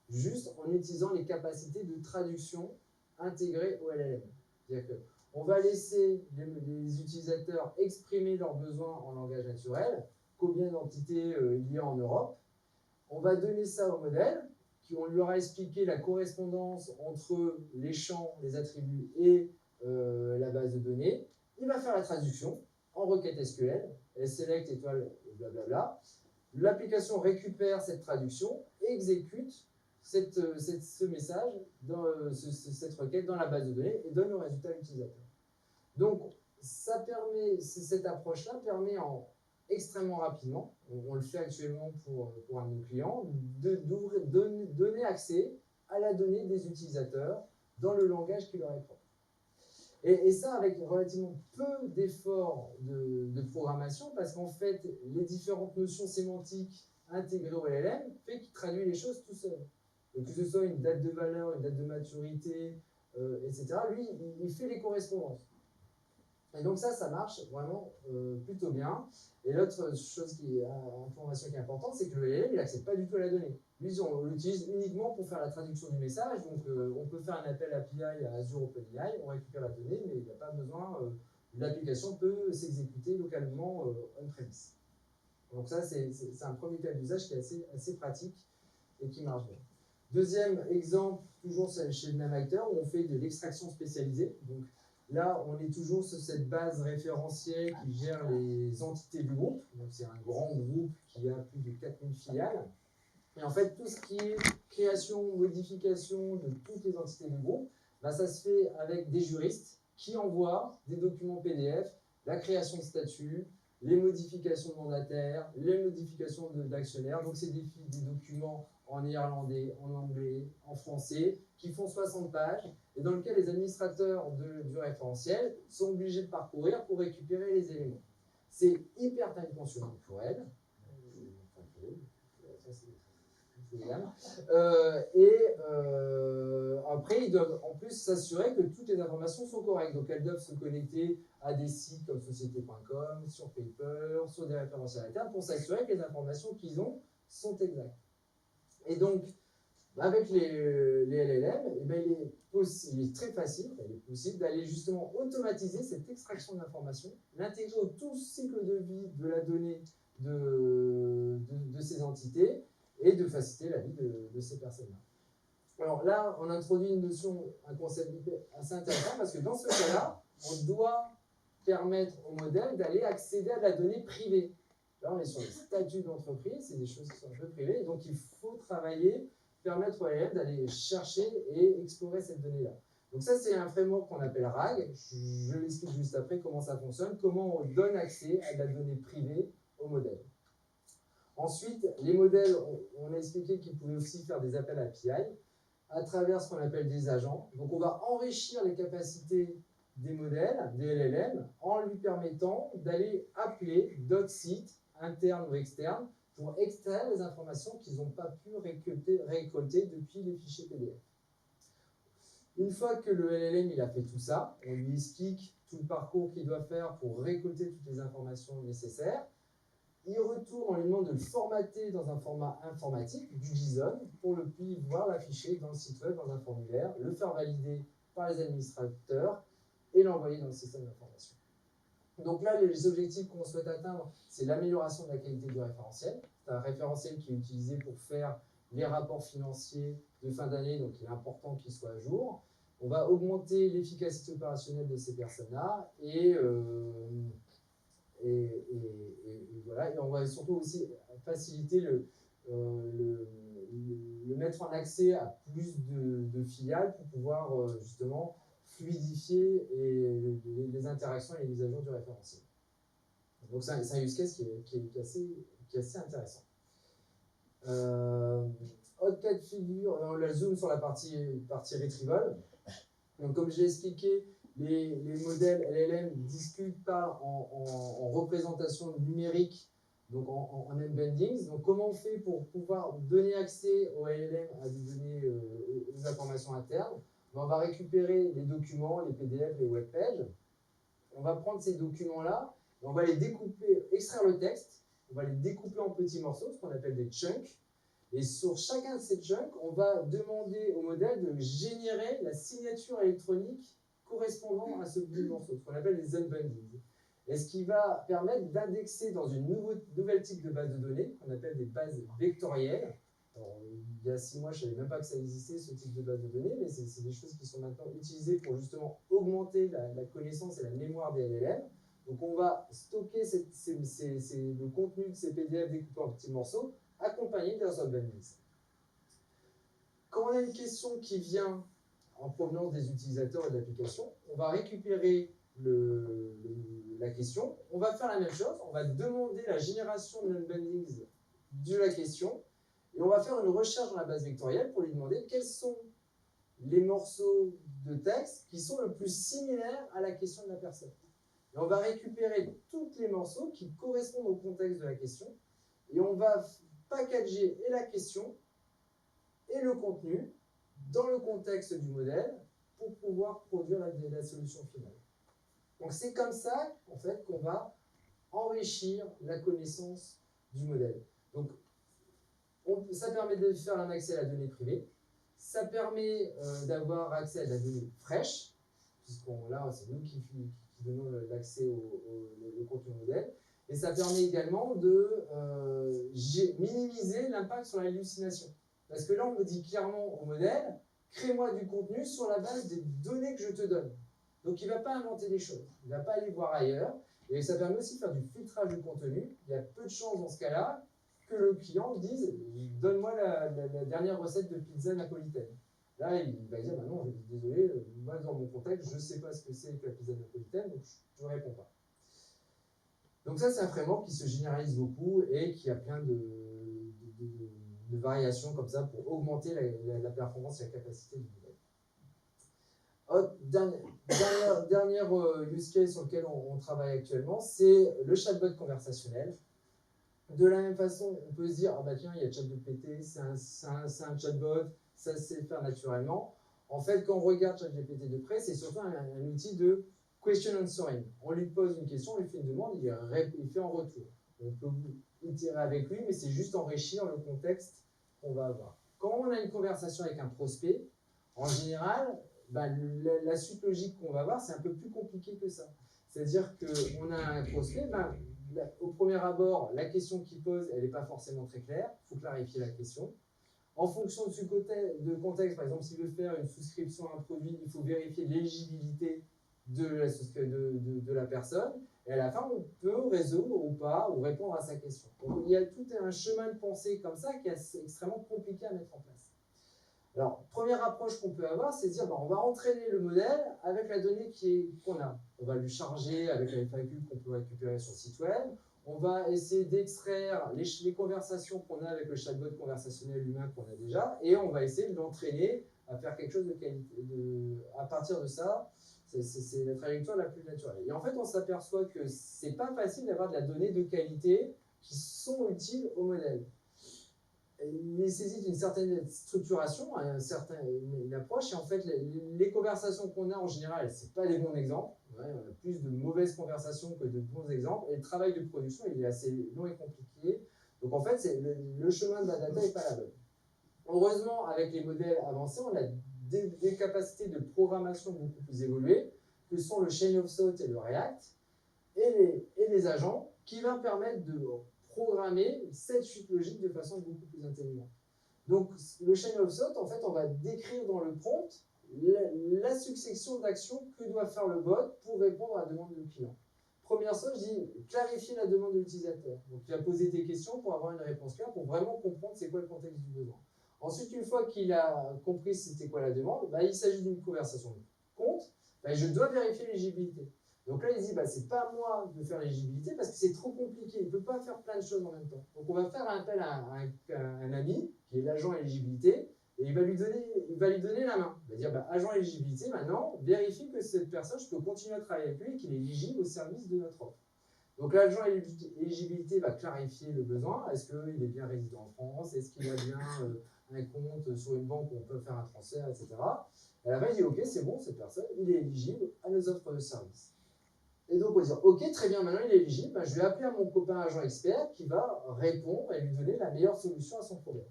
juste en utilisant les capacités de traduction intégrées au LLM. C'est-à-dire qu'on va laisser les utilisateurs exprimer leurs besoins en langage naturel, combien d'entités il y a en Europe. On va donner ça au modèle, on lui aura expliqué la correspondance entre les champs, les attributs et la base de données. Il va faire la traduction en requête SQL, select étoile, blablabla. L'application récupère cette traduction et exécute ce message, cette requête dans la base de données et donne le résultat à l'utilisateur. Donc, cette approche-là permet extrêmement rapidement, on le fait actuellement pour un de nos clients, de donner accès à la donnée des utilisateurs dans le langage qui leur est propre. Et ça avec relativement peu d'efforts de programmation, parce qu'en fait, les différentes notions sémantiques intégrées au LLM fait qu'il traduit les choses tout seul. Donc, que ce soit une date de valeur, une date de maturité, etc., lui, il fait les correspondances. Et donc ça marche vraiment plutôt bien. Et l'autre information qui est importante, c'est que le LLM, il n'accède pas du tout à la donnée. Lui, on l'utilise uniquement pour faire la traduction du message. Donc, on peut faire un appel API à Azure OpenAI, on récupère la donnée, mais il n'y a pas besoin. L'application peut s'exécuter localement on-premise. Donc ça, c'est un premier cas d'usage qui est assez pratique et qui marche bien. Deuxième exemple, toujours chez le même acteur, où on fait de l'extraction spécialisée. Donc, là, on est toujours sur cette base référentielle qui gère les entités du groupe. Donc, c'est un grand groupe qui a plus de 4000 filiales. Et en fait, tout ce qui est création, modification de toutes les entités du groupe, bah, ça se fait avec des juristes qui envoient des documents PDF, la création de statut, les modifications de mandataires, les modifications d'actionnaires. Donc, c'est des documents en néerlandais, en anglais, en français, qui font 60 pages, et dans lequel les administrateurs du référentiel sont obligés de parcourir pour récupérer les éléments. C'est hyper time consuming pour elles. Après, ils doivent en plus s'assurer que toutes les informations sont correctes. Donc, elles doivent se connecter à des sites comme société.com, sur Paper, sur des référentiels internes pour s'assurer que les informations qu'ils ont sont exactes. Et donc, avec les LLM, eh bien, il est très facile, il est possible d'aller justement automatiser cette extraction d'informations, l'intégrer au tout cycle de vie de la donnée de ces entités et de faciliter la vie de ces personnes-là. Alors là, on introduit un concept assez intéressant parce que dans ce cas-là, on doit permettre au modèle d'aller accéder à de la donnée privée. Là, on est sur les statuts d'entreprise, c'est des choses qui sont un peu privées, donc il faut permettre au LLM d'aller chercher et explorer cette donnée-là. Donc ça, c'est un framework qu'on appelle RAG. Je l'explique juste après comment ça fonctionne, comment on donne accès à de la donnée privée au modèle. Ensuite, les modèles, on a expliqué qu'ils pouvaient aussi faire des appels API à travers ce qu'on appelle des agents. Donc on va enrichir les capacités des modèles, des LLM, en lui permettant d'aller appeler d'autres sites, internes ou externes, pour extraire les informations qu'ils n'ont pas pu récolter depuis les fichiers PDF. Une fois que le LLM il a fait tout ça, on lui explique tout le parcours qu'il doit faire pour récolter toutes les informations nécessaires. Il retourne, on lui demande de le formater dans un format informatique, du JSON, pour le pouvoir l'afficher dans le site web, dans un formulaire, le faire valider par les administrateurs et l'envoyer dans le système d'information. Donc là, les objectifs qu'on souhaite atteindre, c'est l'amélioration de la qualité du référentiel. C'est un référentiel qui est utilisé pour faire les rapports financiers de fin d'année, donc il est important qu'il soit à jour. On va augmenter l'efficacité opérationnelle de ces personnes-là et voilà. Et on va surtout aussi faciliter le mettre en accès à plus de filiales pour pouvoir justement fluidifier les interactions et les mises à jour du référentiel. Donc c'est un use case qui est assez intéressant. Autre cas de figure, on la zoom sur la partie retrieval. Donc comme je l'ai expliqué, les modèles LLM discutent pas en représentation numérique, donc en embeddings. Donc comment on fait pour pouvoir donner accès au LLM à des données, aux informations internes? On va récupérer les documents, les PDF, les webpages. On va prendre ces documents-là, on va les découper, extraire le texte, on va les découper en petits morceaux, ce qu'on appelle des chunks, Et sur chacun de ces chunks, on va demander au modèle de générer la signature électronique correspondant à ce bout de morceau, ce qu'on appelle les unbundled. Et ce qui va permettre d'indexer dans une nouvelle type de base de données, qu'on appelle des bases vectorielles. Alors, il y a 6 mois, je ne savais même pas que ça existait, ce type de base de données, mais c'est des choses qui sont maintenant utilisées pour justement augmenter la connaissance et la mémoire des LLM. Donc, on va stocker le contenu de ces PDF découpés en petits morceaux, accompagné d'un unbundled. Quand on a une question qui vient en provenance des utilisateurs et de l'application, on va récupérer la question, on va faire la même chose, on va demander la génération de l'unbundled de la question, et on va faire une recherche dans la base vectorielle pour lui demander quels sont les morceaux de texte qui sont le plus similaires à la question de la personne. Et on va récupérer tous les morceaux qui correspondent au contexte de la question, et on va packager et la question et le contenu dans le contexte du modèle pour pouvoir produire la solution finale. Donc c'est comme ça en fait, qu'on va enrichir la connaissance du modèle. Donc ça permet de faire un accès à la donnée privée, ça permet d'avoir accès à la donnée fraîche, là c'est nous qui donnons l'accès au contenu modèle, et ça permet également de minimiser l'impact sur l'hallucination. Parce que là on me dit clairement au modèle, crée-moi du contenu sur la base des données que je te donne. Donc, il ne va pas inventer des choses. Il ne va pas aller voir ailleurs. Et ça permet aussi de faire du filtrage de contenu. Il y a peu de chances dans ce cas-là que le client dise « Donne-moi la dernière recette de pizza napolitaine ». Là, il va dire bah « Non, désolé, moi, dans mon contexte, je ne sais pas ce que c'est que la pizza napolitaine, donc je ne réponds pas ». Donc ça, c'est un framework qui se généralise beaucoup et qui a plein de variations comme ça pour augmenter la performance et la capacité du modèle. Dernier use case sur lequel on travaille actuellement, c'est le chatbot conversationnel. De la même façon, on peut se dire, ah bah tiens, il y a ChatGPT, c'est un chatbot, ça se sait faire naturellement. En fait, quand on regarde ChatGPT de près, c'est surtout un outil de question answering. On lui pose une question, on lui fait une demande, il fait en retour. On peut itérer avec lui, mais c'est juste enrichir le contexte qu'on va avoir. Quand on a une conversation avec un prospect, en général, la suite logique qu'on va avoir, c'est un peu plus compliqué que ça. C'est-à-dire qu'on a un prospect, au premier abord, la question qu'il pose, elle n'est pas forcément très claire, il faut clarifier la question. En fonction de contexte, par exemple, s'il veut faire une souscription à un produit, il faut vérifier l'éligibilité de la personne, et à la fin, on peut résoudre ou pas, ou répondre à sa question. Donc, il y a tout un chemin de pensée comme ça qui est extrêmement compliqué à mettre en place. Alors, première approche qu'on peut avoir, c'est de dire on va entraîner le modèle avec la donnée qu'on a. On va lui charger avec la FAQ qu'on peut récupérer sur le site web. On va essayer d'extraire les conversations qu'on a avec le chatbot conversationnel humain qu'on a déjà, et on va essayer de l'entraîner à faire quelque chose de qualité. À partir de ça, c'est la trajectoire la plus naturelle. Et en fait, on s'aperçoit que c'est pas facile d'avoir de la donnée de qualité qui sont utiles au modèle. Il nécessite une certaine structuration, une approche, et en fait, les conversations qu'on a en général, ce n'est pas des bons exemples. Ouais, on a plus de mauvaises conversations que de bons exemples, et le travail de production il est assez long et compliqué. Donc en fait, le chemin de la data n'est pas la bonne. Heureusement, avec les modèles avancés, on a des capacités de programmation beaucoup plus évoluées, que sont le Chain of Thought et le React, et les agents, qui vont permettre de programmer cette suite logique de façon beaucoup plus intelligente. Donc, le Chain of Thought, en fait, on va décrire dans le prompt la succession d'actions que doit faire le bot pour répondre à la demande du client. Première chose, je dis clarifier la demande de l'utilisateur. Donc, il va poser des questions pour avoir une réponse claire, pour vraiment comprendre c'est quoi le contexte du besoin. Ensuite, une fois qu'il a compris c'était quoi la demande, il s'agit d'une conversation de compte, je dois vérifier l'éligibilité. Donc là, il dit, c'est pas à moi de faire l'éligibilité parce que c'est trop compliqué. Il ne peut pas faire plein de choses en même temps. Donc on va faire un appel à un ami qui est l'agent éligibilité et il va lui donner la main. Il va dire, agent éligibilité, maintenant, vérifie que cette personne, je peux continuer à travailler avec lui et qu'il est éligible au service de notre offre. Donc l'agent éligibilité va clarifier le besoin. Est-ce qu'il est bien résident en France? Est-ce qu'il a bien un compte sur une banque où on peut faire un transfert, etc. Et à la fin, il dit, ok, c'est bon, cette personne, il est éligible à nos offres de service. Et donc, on va dire, ok, très bien, maintenant il est éligible, je vais appeler à mon copain agent expert qui va répondre et lui donner la meilleure solution à son problème.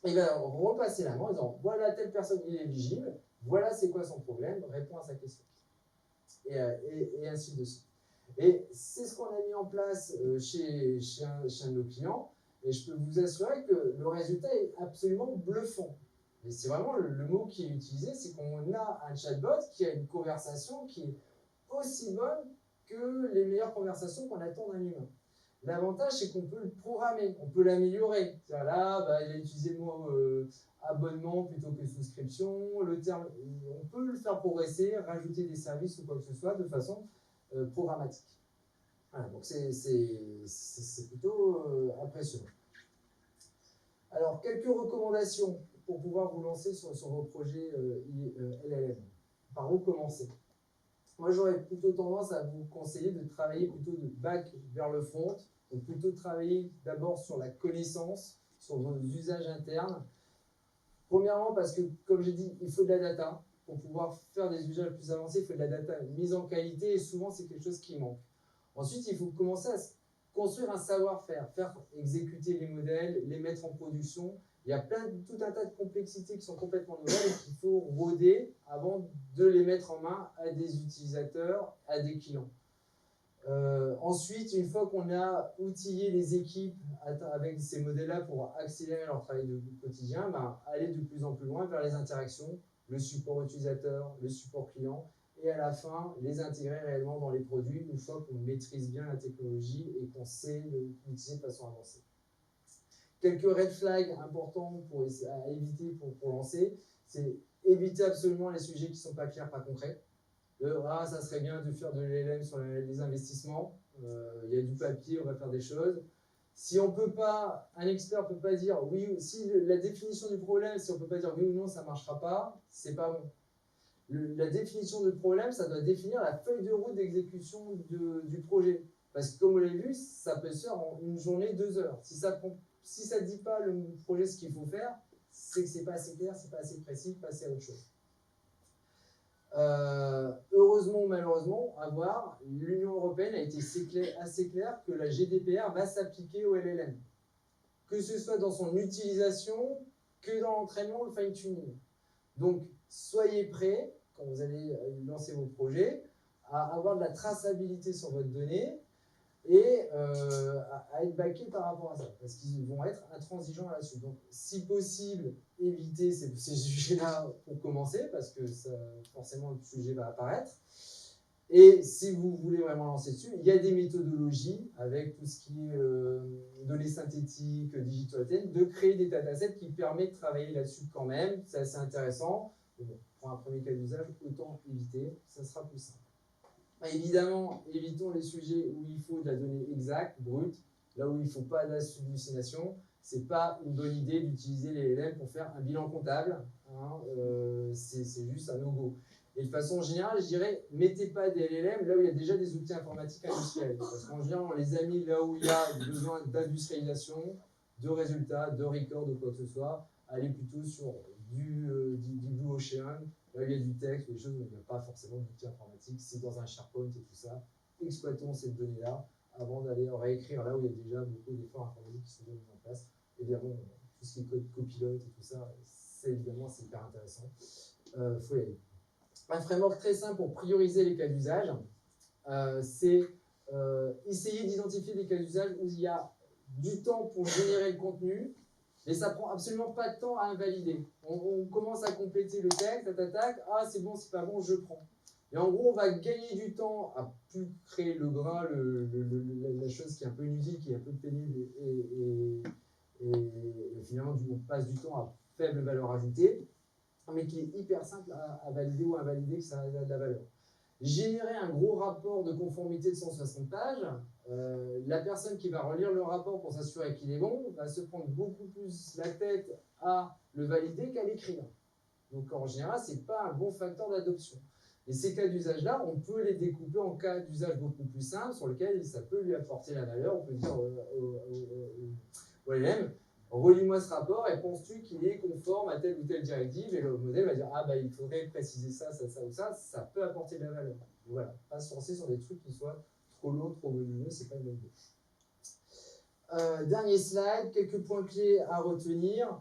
il va repasser la main en disant voilà, telle personne il est éligible, voilà c'est quoi son problème, réponds à sa question. Et ainsi de suite. Et c'est ce qu'on a mis en place chez un de nos clients, et je peux vous assurer que le résultat est absolument bluffant. Et c'est vraiment le mot qui est utilisé, c'est qu'on a un chatbot qui a une conversation qui est aussi bonne que les meilleures conversations qu'on attend d'un humain. L'avantage, c'est qu'on peut le programmer, on peut l'améliorer. Là, il a utilisé le mot abonnement plutôt que souscription. Le terme, on peut le faire progresser, rajouter des services ou quoi que ce soit de façon programmatique. Voilà, donc c'est plutôt impressionnant. Alors, quelques recommandations pour pouvoir vous lancer sur vos projets LLM. Par où commencer? Moi, j'aurais plutôt tendance à vous conseiller de travailler plutôt de back vers le front, donc plutôt travailler d'abord sur la connaissance, sur vos usages internes. Premièrement, parce que, comme j'ai dit, il faut de la data. Pour pouvoir faire des usages plus avancés, il faut de la data mise en qualité, et souvent, c'est quelque chose qui manque. Ensuite, il faut commencer à construire un savoir-faire, faire exécuter les modèles, les mettre en production. Il y a tout un tas de complexités qui sont complètement nouvelles et qu'il faut roder avant de les mettre en main à des utilisateurs, à des clients. Ensuite, une fois qu'on a outillé les équipes avec ces modèles-là pour accélérer leur travail de quotidien, aller de plus en plus loin vers les interactions, le support utilisateur, le support client, et à la fin, les intégrer réellement dans les produits une fois qu'on maîtrise bien la technologie et qu'on sait l'utiliser de façon avancée. Quelques red flags importants à éviter pour lancer, c'est éviter absolument les sujets qui ne sont pas clairs, pas concrets. Ça serait bien de faire de l'LM sur les investissements, il y a du papier, on va faire des choses. Si on peut pas, un expert ne peut pas dire oui, si la définition du problème, si on ne peut pas dire oui ou non, ça ne marchera pas, c'est pas bon. La définition du problème, ça doit définir la feuille de route d'exécution du projet. Parce que comme vous l'avez vu, ça peut se faire en une journée, 2 heures. Si ça ne dit pas le projet ce qu'il faut faire, c'est que ce n'est pas assez clair, ce n'est pas assez précis, passer à autre chose. Heureusement ou malheureusement, à voir, l'Union européenne a été assez claire que la GDPR va s'appliquer au LLM. Que ce soit dans son utilisation, que dans l'entraînement, le fine-tuning. Donc, soyez prêts, quand vous allez lancer vos projets, à avoir de la traçabilité sur votre donnée et à être backé par rapport à ça, parce qu'ils vont être intransigeants là-dessus. Donc, si possible, évitez ces sujets-là pour commencer, parce que forcément, le sujet va apparaître. Et si vous voulez vraiment lancer dessus, il y a des méthodologies, avec tout ce qui est données synthétiques, digital attend, de créer des datasets qui permettent de travailler là-dessus quand même. C'est assez intéressant. Bon, pour un premier cas d'usage, autant éviter, ça sera plus simple. Évidemment, évitons les sujets où il faut de la donnée exacte, brute, là où il ne faut pas de la subhallucination. Ce n'est pas une bonne idée d'utiliser les LLM pour faire un bilan comptable. C'est juste un no-go. Et de façon générale, je dirais, mettez pas des LLM là où il y a déjà des outils informatiques industriels. Parce qu'en général, on les a mis là où il y a besoin d'industrialisation, de résultats, de records, de quoi que ce soit. Allez plutôt sur du Blue Ocean, là il y a du texte, des choses où il n'y a pas forcément d'outils informatiques, c'est dans un SharePoint et tout ça. Exploitons cette donnée-là avant d'aller réécrire là où il y a déjà beaucoup d'efforts informatiques qui sont déjà mis en place. Évidemment, tout ce qui est code copilote et tout ça, c'est hyper intéressant. Faut y aller. Un framework très simple pour prioriser les cas d'usage, c'est essayer d'identifier des cas d'usage où il y a du temps pour générer le contenu, mais ça prend absolument pas de temps à invalider. On commence à compléter le texte, c'est bon, c'est pas bon, je prends. Et en gros, on va gagner du temps à plus créer le grain, la chose qui est un peu inutile, qui est un peu pénible, et finalement, on passe du temps à faible valeur ajoutée, mais qui est hyper simple à valider ou invalider, que ça a de la valeur. Générer un gros rapport de conformité de 160 pages, la personne qui va relire le rapport pour s'assurer qu'il est bon va se prendre beaucoup plus la tête à le valider qu'à l'écrire. Donc en général, ce n'est pas un bon facteur d'adoption. Et ces cas d'usage-là, on peut les découper en cas d'usage beaucoup plus simples sur lesquels ça peut lui apporter la valeur. On peut dire au LM, relis-moi ce rapport et penses-tu qu'il est conforme à telle ou telle directive? Et le modèle va dire il faudrait préciser ça, ça, ça ou ça. Ça peut apporter de la valeur. Donc, voilà, pas se lancer sur des trucs qui soient trop lourds, trop volumineux, c'est pas une bonne idée. Dernier slide, quelques points clés à retenir.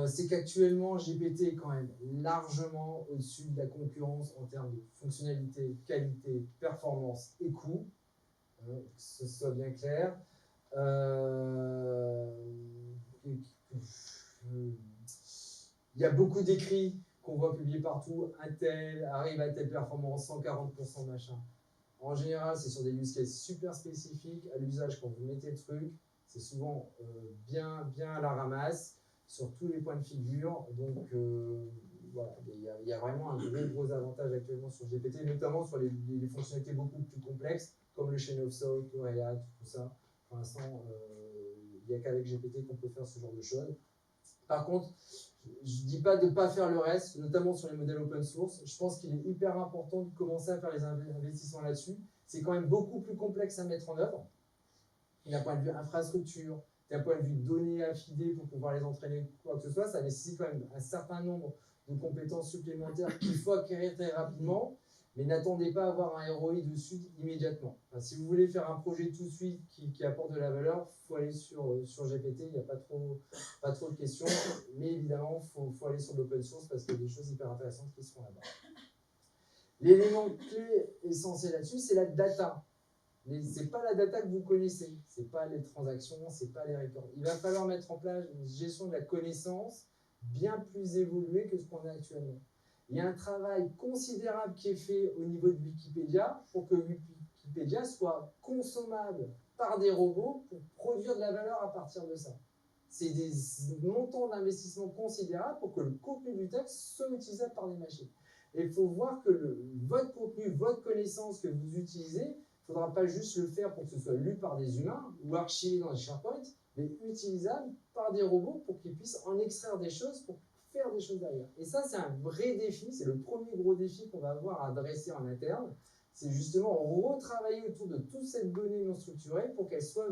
c'est qu'actuellement, GPT est quand même largement au-dessus de la concurrence en termes de fonctionnalité, qualité, performance et coût, que ce soit bien clair. Il y a beaucoup d'écrits qu'on voit publiés partout. Intel arrive à telle performance, 140% machin. En général, c'est sur des use cases super spécifiques. À l'usage, quand vous mettez le truc, c'est souvent bien à la ramasse sur tous les points de figure. Donc, voilà, il y a vraiment un gros avantage actuellement sur GPT, notamment sur les fonctionnalités beaucoup plus complexes, comme le Chain of Thought, le React, tout ça. Pour l'instant, il n'y a qu'avec GPT qu'on peut faire ce genre de choses. Par contre, je ne dis pas de ne pas faire le reste, notamment sur les modèles open source. Je pense qu'il est hyper important de commencer à faire les investissements là-dessus. C'est quand même beaucoup plus complexe à mettre en œuvre, d'un point de vue infrastructure, d'un point de vue données affidées pour pouvoir les entraîner, quoi que ce soit. Ça nécessite quand même un certain nombre de compétences supplémentaires qu'il faut acquérir très rapidement. Mais n'attendez pas à avoir un ROI dessus immédiatement. Enfin, si vous voulez faire un projet tout de suite qui apporte de la valeur, il faut aller sur GPT, il n'y a pas trop de questions. Mais évidemment, il faut aller sur l'open source parce qu'il y a des choses hyper intéressantes qui se font là-bas. L'élément clé essentiel là-dessus, c'est la data. Mais ce n'est pas la data que vous connaissez, ce n'est pas les transactions, ce n'est pas les records. Il va falloir mettre en place une gestion de la connaissance bien plus évoluée que ce qu'on a actuellement. Il y a un travail considérable qui est fait au niveau de Wikipédia pour que Wikipédia soit consommable par des robots pour produire de la valeur à partir de ça. C'est des montants d'investissement considérables pour que le contenu du texte soit utilisable par des machines. Et il faut voir que votre contenu, votre connaissance que vous utilisez, il ne faudra pas juste le faire pour que ce soit lu par des humains ou archivé dans des SharePoint, mais utilisable par des robots pour qu'ils puissent en extraire des choses pour faire des choses derrière. Et ça, c'est un vrai défi, c'est le premier gros défi qu'on va avoir à adresser en interne. C'est justement retravailler autour de toute cette donnée non structurée pour qu'elle soit,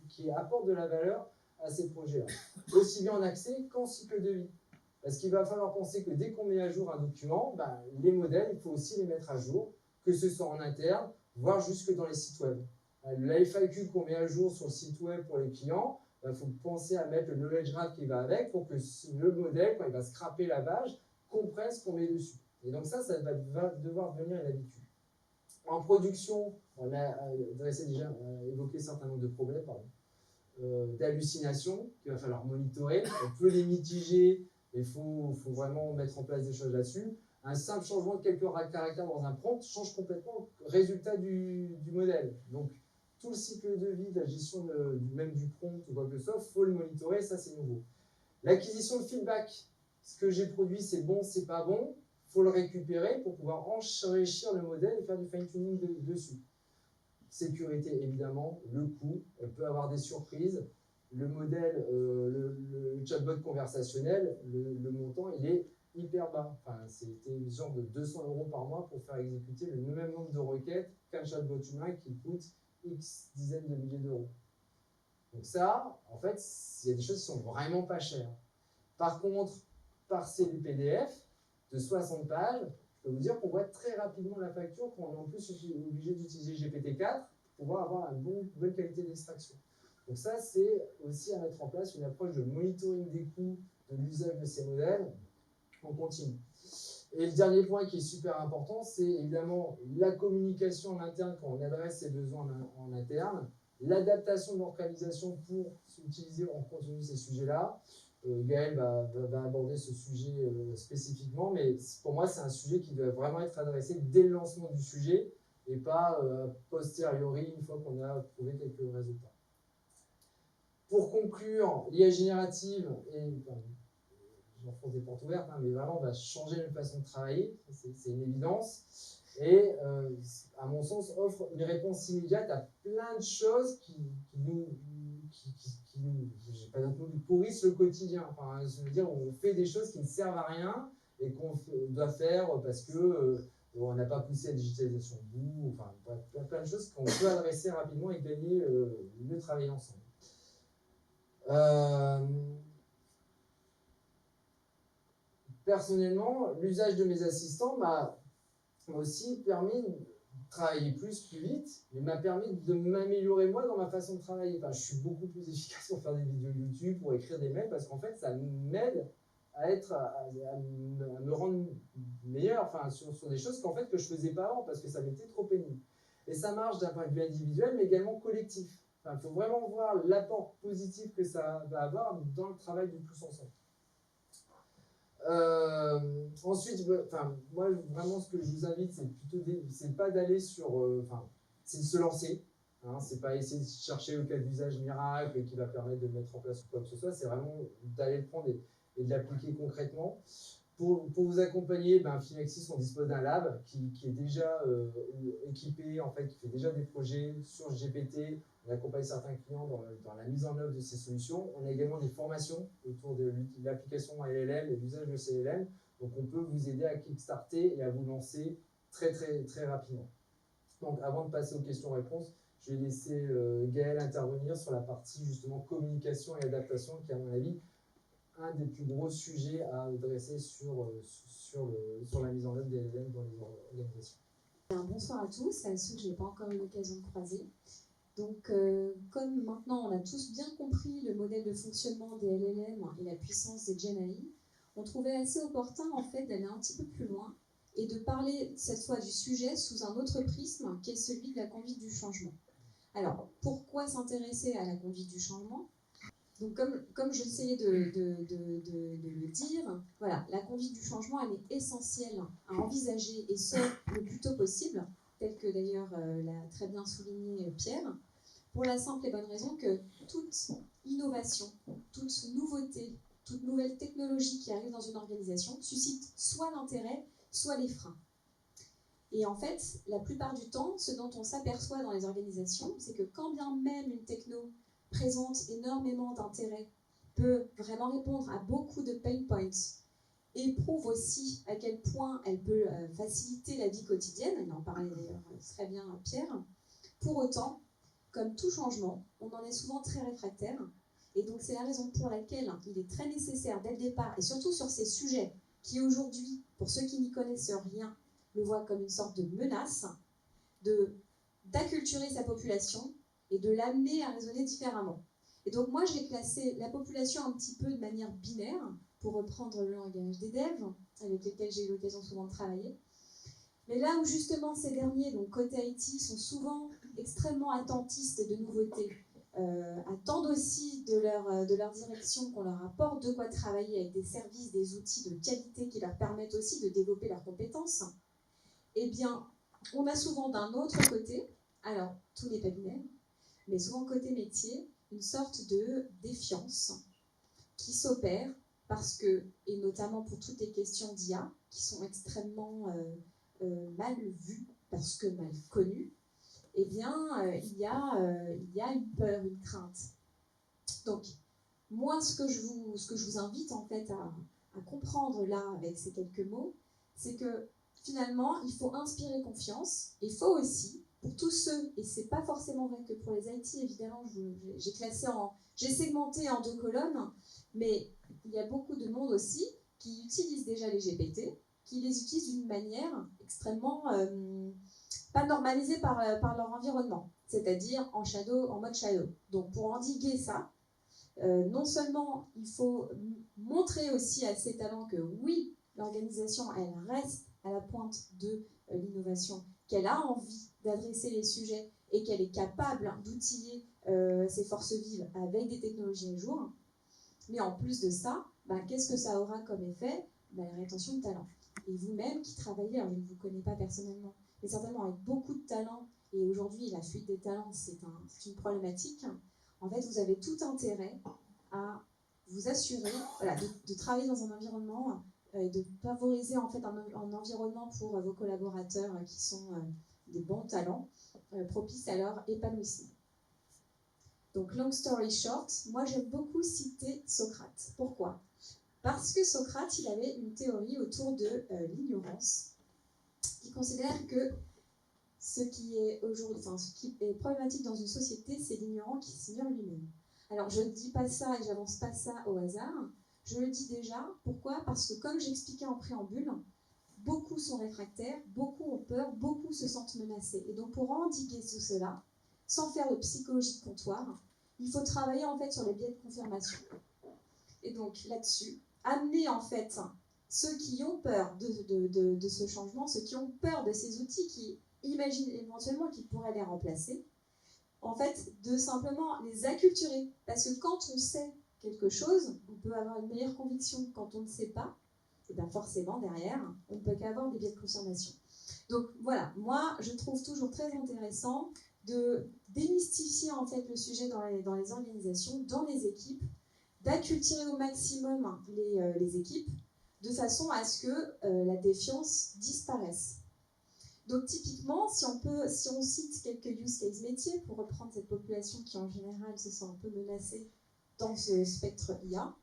qui apporte de la valeur à ces projets-là. Aussi bien en accès qu'en cycle de vie. Parce qu'il va falloir penser que dès qu'on met à jour un document, les modèles, il faut aussi les mettre à jour, que ce soit en interne, voire jusque dans les sites web. La FAQ qu'on met à jour sur le site web pour les clients, il faut penser à mettre le knowledge graph qui va avec pour que le modèle, quand il va scraper la page, comprenne ce qu'on met dessus. Et donc ça va devoir devenir une habitude. En production, on a déjà évoqué un certain nombre de problèmes, d'hallucinations qu'il va falloir monitorer. On peut les mitiger, mais il faut vraiment mettre en place des choses là-dessus. Un simple changement de quelques caractères dans un prompt change complètement le résultat du modèle. Donc, tout le cycle de vie, de la gestion même du prompt ou quoi que ce soit, il faut le monitorer, ça c'est nouveau. L'acquisition de feedback, ce que j'ai produit c'est bon, c'est pas bon, il faut le récupérer pour pouvoir enrichir le modèle et faire du fine-tuning dessus. Sécurité évidemment, le coût, elle peut avoir des surprises. Le modèle, le chatbot conversationnel, le montant, il est hyper bas. Enfin, c'était genre de 200 € par mois pour faire exécuter le même nombre de requêtes qu'un chatbot humain qui coûte X dizaines de milliers d'euros. Donc ça, en fait, il y a des choses qui sont vraiment pas chères. Par contre, parser du PDF de 60 pages, je peux vous dire qu'on voit très rapidement la facture quand on est en plus obligé d'utiliser GPT-4 pour pouvoir avoir une bonne qualité d'extraction. Donc ça, c'est aussi à mettre en place une approche de monitoring des coûts de l'usage de ces modèles en continu. Et le dernier point qui est super important, c'est évidemment la communication en interne quand on adresse ses besoins en interne, l'adaptation de l'organisation pour utiliser en continu ces sujets-là. Gaël va aborder ce sujet spécifiquement, mais pour moi, c'est un sujet qui doit vraiment être adressé dès le lancement du sujet et pas posteriori, une fois qu'on a trouvé quelques résultats. Pour conclure, l'IA générative, j'enfonce des portes ouvertes, mais vraiment, on va changer notre façon de travailler, c'est une évidence. Et à mon sens, offre une réponse immédiate à plein de choses qui nous j'ai pas d'autre mot, pourrissent le quotidien. Enfin, je veux dire, on fait des choses qui ne servent à rien et qu'on doit faire parce que on n'a pas poussé la digitalisation au bout. Enfin, plein de choses qu'on peut adresser rapidement et gagner mieux travailler ensemble. Personnellement, l'usage de mes assistants m'a aussi permis travailler plus vite, mais m'a permis de m'améliorer moi dans ma façon de travailler. Enfin, je suis beaucoup plus efficace pour faire des vidéos YouTube, pour écrire des mails, parce qu'en fait, ça m'aide à me rendre meilleur, enfin, sur des choses qu'en fait que je faisais pas avant, parce que ça m'était trop pénible. Et ça marche d'un point de vue individuel, mais également collectif. Enfin, faut vraiment voir l'apport positif que ça va avoir dans le travail du tous ensemble. Ensuite, moi, vraiment, ce que je vous invite, c'est pas d'aller sur, c'est de se lancer. Hein, c'est pas essayer de chercher le cas d'usage miracle qui va permettre de le mettre en place ou quoi que ce soit. C'est vraiment d'aller le prendre et de l'appliquer concrètement. Pour vous accompagner, Finexis, on dispose d'un lab qui est déjà équipé, en fait, qui fait déjà des projets sur GPT. On accompagne certains clients dans la mise en œuvre de ces solutions. On a également des formations autour de l'application LLM et l'usage de CLM. Donc, on peut vous aider à kickstarter et à vous lancer très, très, très rapidement. Donc, avant de passer aux questions-réponses, je vais laisser Gaël intervenir sur la partie, justement, communication et adaptation, qui, à mon avis, un des plus gros sujets à adresser sur la mise en œuvre des LLM dans les organisations. Bonsoir à tous, à ceux que je n'ai pas encore eu l'occasion de croiser. Donc, comme maintenant on a tous bien compris le modèle de fonctionnement des LLM et la puissance des GenAI, on trouvait assez opportun en fait d'aller un petit peu plus loin et de parler cette fois du sujet sous un autre prisme qui est celui de la conduite du changement. Alors, pourquoi s'intéresser à la conduite du changement ? Donc, comme j'essayais de le dire, voilà, la conduite du changement, elle est essentielle à envisager, et ce, le plus tôt possible, tel que d'ailleurs l'a très bien souligné Pierre, pour la simple et bonne raison que toute innovation, toute nouveauté, toute nouvelle technologie qui arrive dans une organisation suscite soit l'intérêt, soit les freins. Et en fait, la plupart du temps, ce dont on s'aperçoit dans les organisations, c'est que quand bien même une techno présente énormément d'intérêt, peut vraiment répondre à beaucoup de pain points et prouve aussi à quel point elle peut faciliter la vie quotidienne, il en parlait d'ailleurs très bien Pierre, pour autant, comme tout changement, on en est souvent très réfractaire, et donc c'est la raison pour laquelle il est très nécessaire dès le départ, et surtout sur ces sujets qui aujourd'hui, pour ceux qui n'y connaissent rien, le voient comme une sorte de menace, d'acculturer sa population, et de l'amener à raisonner différemment. Et donc moi, j'ai classé la population un petit peu de manière binaire, pour reprendre le langage des devs, avec lesquels j'ai eu l'occasion souvent de travailler. Mais là où justement ces derniers, donc côté IT, sont souvent extrêmement attentistes de nouveautés, attendent aussi de leur direction qu'on leur apporte de quoi travailler avec des services, des outils de qualité qui leur permettent aussi de développer leurs compétences, eh bien, on a souvent d'un autre côté, alors tout n'est pas binaire, mais souvent côté métier, une sorte de défiance qui s'opère parce que, et notamment pour toutes les questions d'IA, qui sont extrêmement mal vues parce que mal connues, eh bien, il y a une peur, une crainte. Donc, moi, ce que je vous invite en fait à comprendre là, avec ces quelques mots, c'est que finalement, il faut inspirer confiance, et il faut aussi, pour tous ceux, et c'est pas forcément vrai que pour les IT, évidemment, j'ai segmenté en 2 colonnes, mais il y a beaucoup de monde aussi qui utilise déjà les GPT, qui les utilisent d'une manière extrêmement pas normalisée par leur environnement, c'est-à-dire en mode shadow. Donc pour endiguer ça, non seulement il faut montrer aussi à ces talents que oui, l'organisation, elle reste à la pointe de l'innovation, qu'elle a envie d'adresser les sujets et qu'elle est capable d'outiller ses forces vives avec des technologies à jour. Mais en plus de ça, qu'est-ce que ça aura comme effet ? La rétention de talent. Et vous-même qui travaillez, alors je ne vous connais pas personnellement, mais certainement avec beaucoup de talent, et aujourd'hui la fuite des talents c'est une problématique, en fait vous avez tout intérêt à vous assurer de travailler dans un environnement et de favoriser en fait un environnement pour vos collaborateurs qui sont des bons talents, propices à leur épanouissement. Donc, long story short, moi j'aime beaucoup citer Socrate. Pourquoi ? Parce que Socrate, il avait une théorie autour de l'ignorance, qui considère que ce qui est problématique dans une société, c'est l'ignorant qui s'ignore lui-même. Alors, je ne dis pas ça et j'avance pas ça au hasard. Je le dis déjà. Pourquoi ? Parce que, comme j'expliquais en préambule, beaucoup sont réfractaires, beaucoup ont peur, beaucoup se sentent menacés. Et donc pour endiguer tout cela, sans faire de psychologie de comptoir, il faut travailler en fait sur les biais de confirmation. Et donc là-dessus, amener en fait ceux qui ont peur de ce changement, ceux qui ont peur de ces outils qui imaginent éventuellement qu'ils pourraient les remplacer, en fait, de simplement les acculturer. Parce que quand on sait quelque chose, on peut avoir une meilleure conviction. Quand on ne sait pas, et bien forcément, derrière, on ne peut qu'avoir des biais de confirmation. Donc voilà, moi, je trouve toujours très intéressant de démystifier en fait le sujet dans les organisations, dans les équipes, d'acculturer au maximum les équipes, de façon à ce que la défiance disparaisse. Donc typiquement, si on cite quelques use case métiers pour reprendre cette population qui en général se sent un peu menacée dans ce spectre IA,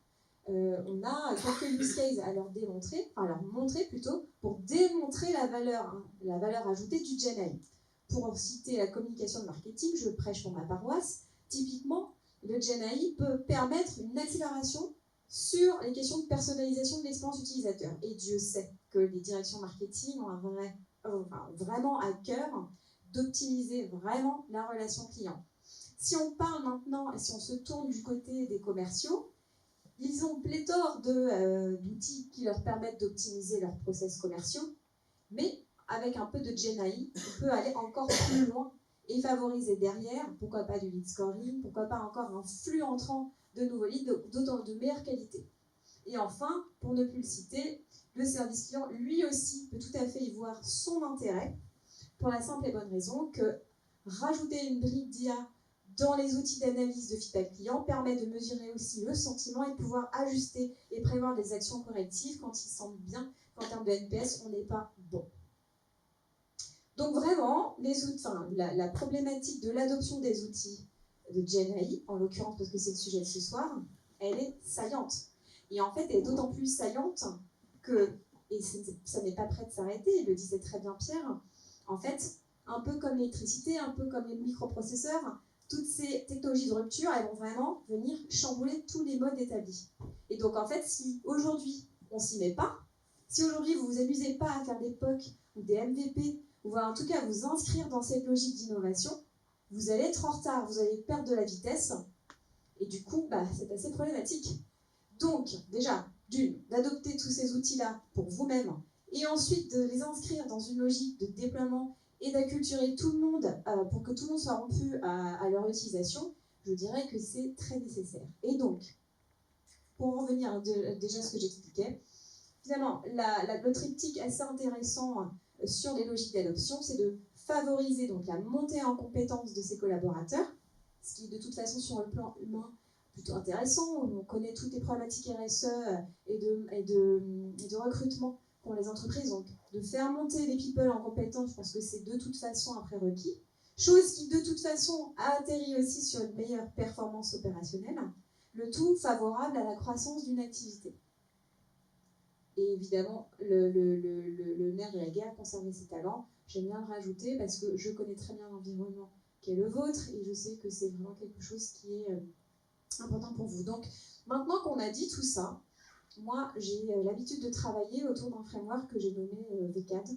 on a quelques use cases à leur montrer plutôt, pour démontrer la valeur ajoutée du GenAI. Pour citer la communication de marketing, je prêche pour ma paroisse, typiquement, le GenAI peut permettre une accélération sur les questions de personnalisation de l'expérience utilisateur. Et Dieu sait que les directions marketing ont vraiment à cœur d'optimiser vraiment la relation client. Si on parle maintenant, et si on se tourne du côté des commerciaux, ils ont pléthore d'outils qui leur permettent d'optimiser leurs process commerciaux, mais avec un peu de GenAI, on peut aller encore plus loin et favoriser derrière, pourquoi pas du lead scoring, pourquoi pas encore un flux entrant de nouveaux leads de meilleure qualité. Et enfin, pour ne plus le citer, le service client, lui aussi, peut tout à fait y voir son intérêt, pour la simple et bonne raison que rajouter une brique d'IA dans les outils d'analyse de feedback client permet de mesurer aussi le sentiment et de pouvoir ajuster et prévoir des actions correctives quand ils sentent bien qu'en termes de NPS, on n'est pas bon. Donc vraiment, la problématique de l'adoption des outils de GenAI, en l'occurrence parce que c'est le sujet de ce soir, elle est saillante. Et en fait, elle est d'autant plus saillante que, et ça n'est pas prêt de s'arrêter, le disait très bien Pierre, en fait, un peu comme l'électricité, un peu comme les microprocesseurs, toutes ces technologies de rupture, elles vont vraiment venir chambouler tous les modes établis. Et donc en fait, si aujourd'hui on s'y met pas, si aujourd'hui vous vous amusez pas à faire des POC ou des MVP, ou en tout cas vous inscrire dans cette logique d'innovation, vous allez être en retard, vous allez perdre de la vitesse, et du coup, c'est assez problématique. Donc, déjà, d'adopter tous ces outils-là pour vous-même, et ensuite de les inscrire dans une logique de déploiement et d'acculturer tout le monde pour que tout le monde soit rompu à leur utilisation, je dirais que c'est très nécessaire. Et donc, pour en revenir déjà à ce que j'expliquais, finalement, le triptyque assez intéressant sur les logiques d'adoption, c'est de favoriser donc la montée en compétences de ses collaborateurs, ce qui de toute façon sur le plan humain plutôt intéressant. On connaît toutes les problématiques RSE et de recrutement pour les entreprises, donc de faire monter les people en compétences, je pense que c'est de toute façon un prérequis, chose qui de toute façon a atterri aussi sur une meilleure performance opérationnelle, le tout favorable à la croissance d'une activité. Et évidemment, le nerf de la guerre, conserver ses talents, j'aime bien le rajouter parce que je connais très bien l'environnement qui est le vôtre et je sais que c'est vraiment quelque chose qui est important pour vous. Donc, maintenant qu'on a dit tout ça, moi, j'ai l'habitude de travailler autour d'un framework que j'ai nommé VCAD,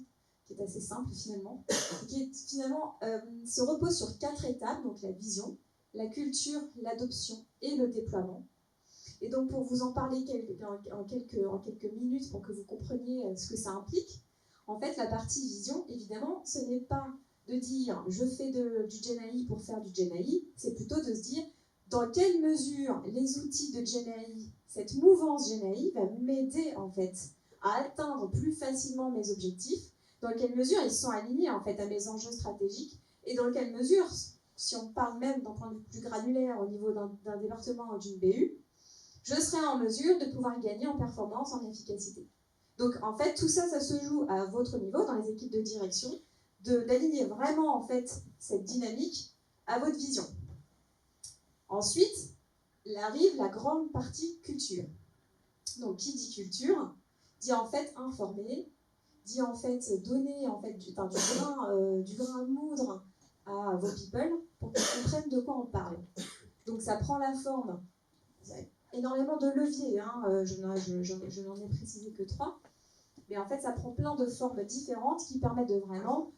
qui est assez simple finalement, qui est finalement se repose sur 4 étapes, donc la vision, la culture, l'adoption et le déploiement. Et donc, pour vous en parler en quelques minutes, pour que vous compreniez ce que ça implique, en fait, la partie vision, évidemment, ce n'est pas de dire « je fais du GenAI pour faire du GenAI », c'est plutôt de se dire « dans quelle mesure les outils de GenAI, cette mouvance GenAI, va m'aider, en fait, à atteindre plus facilement mes objectifs, dans quelle mesure ils sont alignés, en fait, à mes enjeux stratégiques, et dans quelle mesure, si on parle même d'un point de vue plus granulaire au niveau d'un département ou d'une BU, je serai en mesure de pouvoir gagner en performance, en efficacité. » Donc, en fait, tout ça, ça se joue à votre niveau, dans les équipes de direction, d'aligner vraiment, en fait, cette dynamique à votre vision. Ensuite, arrive la grande partie culture. Donc, qui dit culture, dit en fait informer, dit en fait donner en fait, du grain à moudre à vos people pour qu'ils comprennent de quoi on parle. Donc, ça prend la forme énormément de leviers, hein. Je n'en ai précisé que 3, Mais en fait, ça prend plein de formes différentes qui permettent de vraiment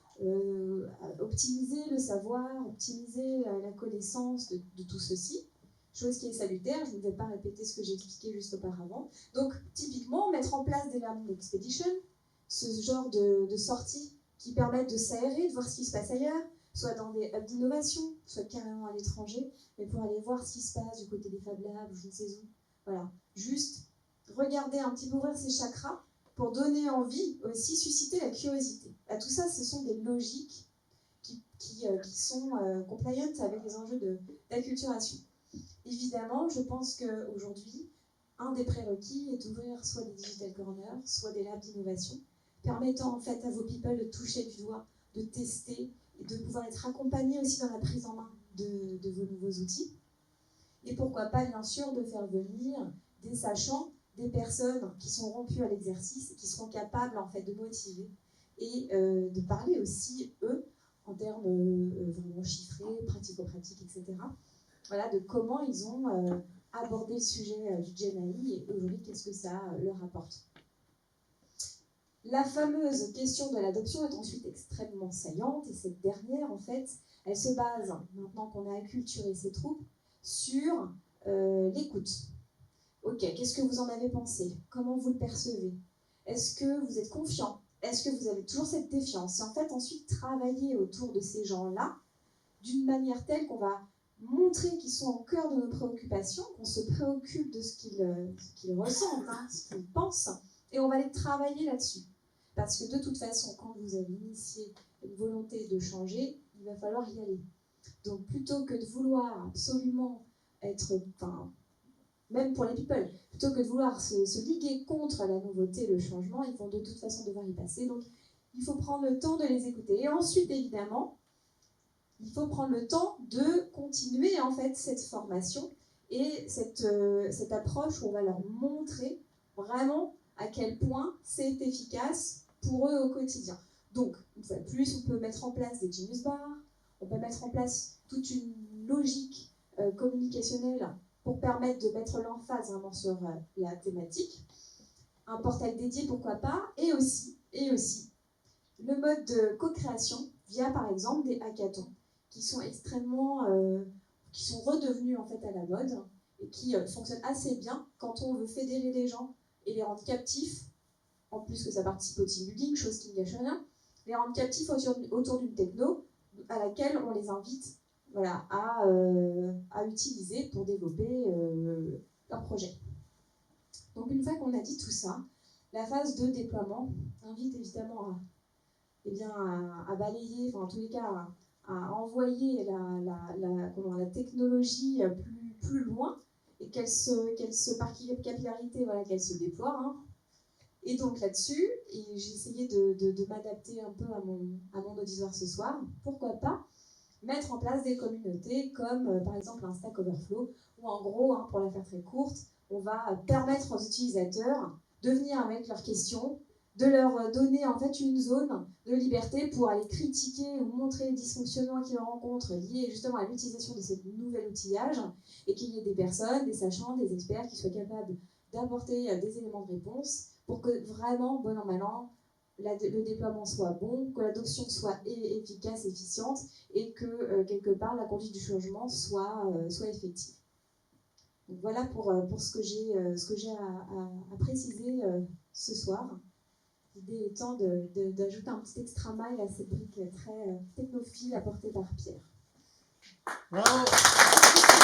optimiser le savoir, optimiser la connaissance de tout ceci. Chose qui est salutaire, je ne vais pas répéter ce que j'ai expliqué juste auparavant. Donc, typiquement, mettre en place des learning expeditions, ce genre de sorties qui permettent de s'aérer, de voir ce qui se passe ailleurs, soit dans des hubs d'innovation, soit carrément à l'étranger, mais pour aller voir ce qui se passe du côté des Fab Labs ou je ne sais où. Voilà, juste regarder un petit peu, ouvrir ses chakras pour donner envie, aussi susciter la curiosité. Là, tout ça, ce sont des logiques qui sont compliant avec les enjeux d'acculturation. Évidemment, je pense qu'aujourd'hui, un des prérequis est d'ouvrir soit des digital corners, soit des labs d'innovation, permettant en fait à vos people de toucher du doigt, de tester et de pouvoir être accompagnés aussi dans la prise en main de vos nouveaux outils. Et pourquoi pas, bien sûr, de faire venir des sachants, des personnes qui sont rompues à l'exercice et qui seront capables en fait de motiver et de parler aussi, eux, en termes vraiment chiffrés, pratico-pratiques, etc. Voilà, de comment ils ont abordé le sujet du GenAI et aujourd'hui, qu'est-ce que ça leur apporte. La fameuse question de l'adoption est ensuite extrêmement saillante et cette dernière, en fait, elle se base, maintenant qu'on a acculturé ces troupes, sur l'écoute. Ok, qu'est-ce que vous en avez pensé? Comment vous le percevez? Est-ce que vous êtes confiant? Est-ce que vous avez toujours cette défiance? Et en fait, ensuite, travailler autour de ces gens-là d'une manière telle qu'on va montrer qu'ils sont au cœur de nos préoccupations, qu'on se préoccupe de ce qu'ils ressentent, ce qu'ils pensent, et on va les travailler là-dessus. Parce que de toute façon, quand vous avez initié une volonté de changer, il va falloir y aller. Donc plutôt que de vouloir absolument être, même pour les people, plutôt que de vouloir se liguer contre la nouveauté, le changement, ils vont de toute façon devoir y passer. Donc il faut prendre le temps de les écouter. Et ensuite, évidemment, il faut prendre le temps de continuer en fait cette formation et cette approche où on va leur montrer vraiment à quel point c'est efficace pour eux au quotidien. Donc, une fois de plus, on peut mettre en place des Genius Bars, on peut mettre en place toute une logique communicationnelle pour permettre de mettre l'emphase vraiment sur la thématique. Un portail dédié, pourquoi pas, et aussi le mode de co-création via par exemple des hackathons qui sont qui sont redevenus en fait à la mode et qui fonctionnent assez bien quand on veut fédérer les gens et les rendre captifs, en plus que ça participe au team building, chose qui ne gâche rien, les rendre captifs autour d'une techno à laquelle on les invite à utiliser pour développer leur projet. Donc une fois qu'on a dit tout ça, la phase de déploiement invite évidemment à balayer, enfin en tous les cas à envoyer la technologie plus loin et qu'elle se par capillarité, qu'elle se déploie. Et donc là-dessus, j'ai essayé de m'adapter un peu à mon auditoire ce soir. Pourquoi pas mettre en place des communautés comme par exemple un Stack Overflow où en gros, pour la faire très courte, on va permettre aux utilisateurs de venir avec leurs questions, de leur donner en fait une zone de liberté pour aller critiquer ou montrer les dysfonctionnements qu'ils rencontrent liés justement à l'utilisation de ce nouvel outillage et qu'il y ait des personnes, des sachants, des experts qui soient capables d'apporter des éléments de réponse pour que vraiment, bon an, mal an, le déploiement soit bon, que l'adoption soit efficace, efficiente et que quelque part la conduite du changement soit effective. Donc voilà pour ce que j'ai à préciser ce soir. L'idée étant d'ajouter un petit extra mile à cette brique très technophile apportée par Pierre. Bravo.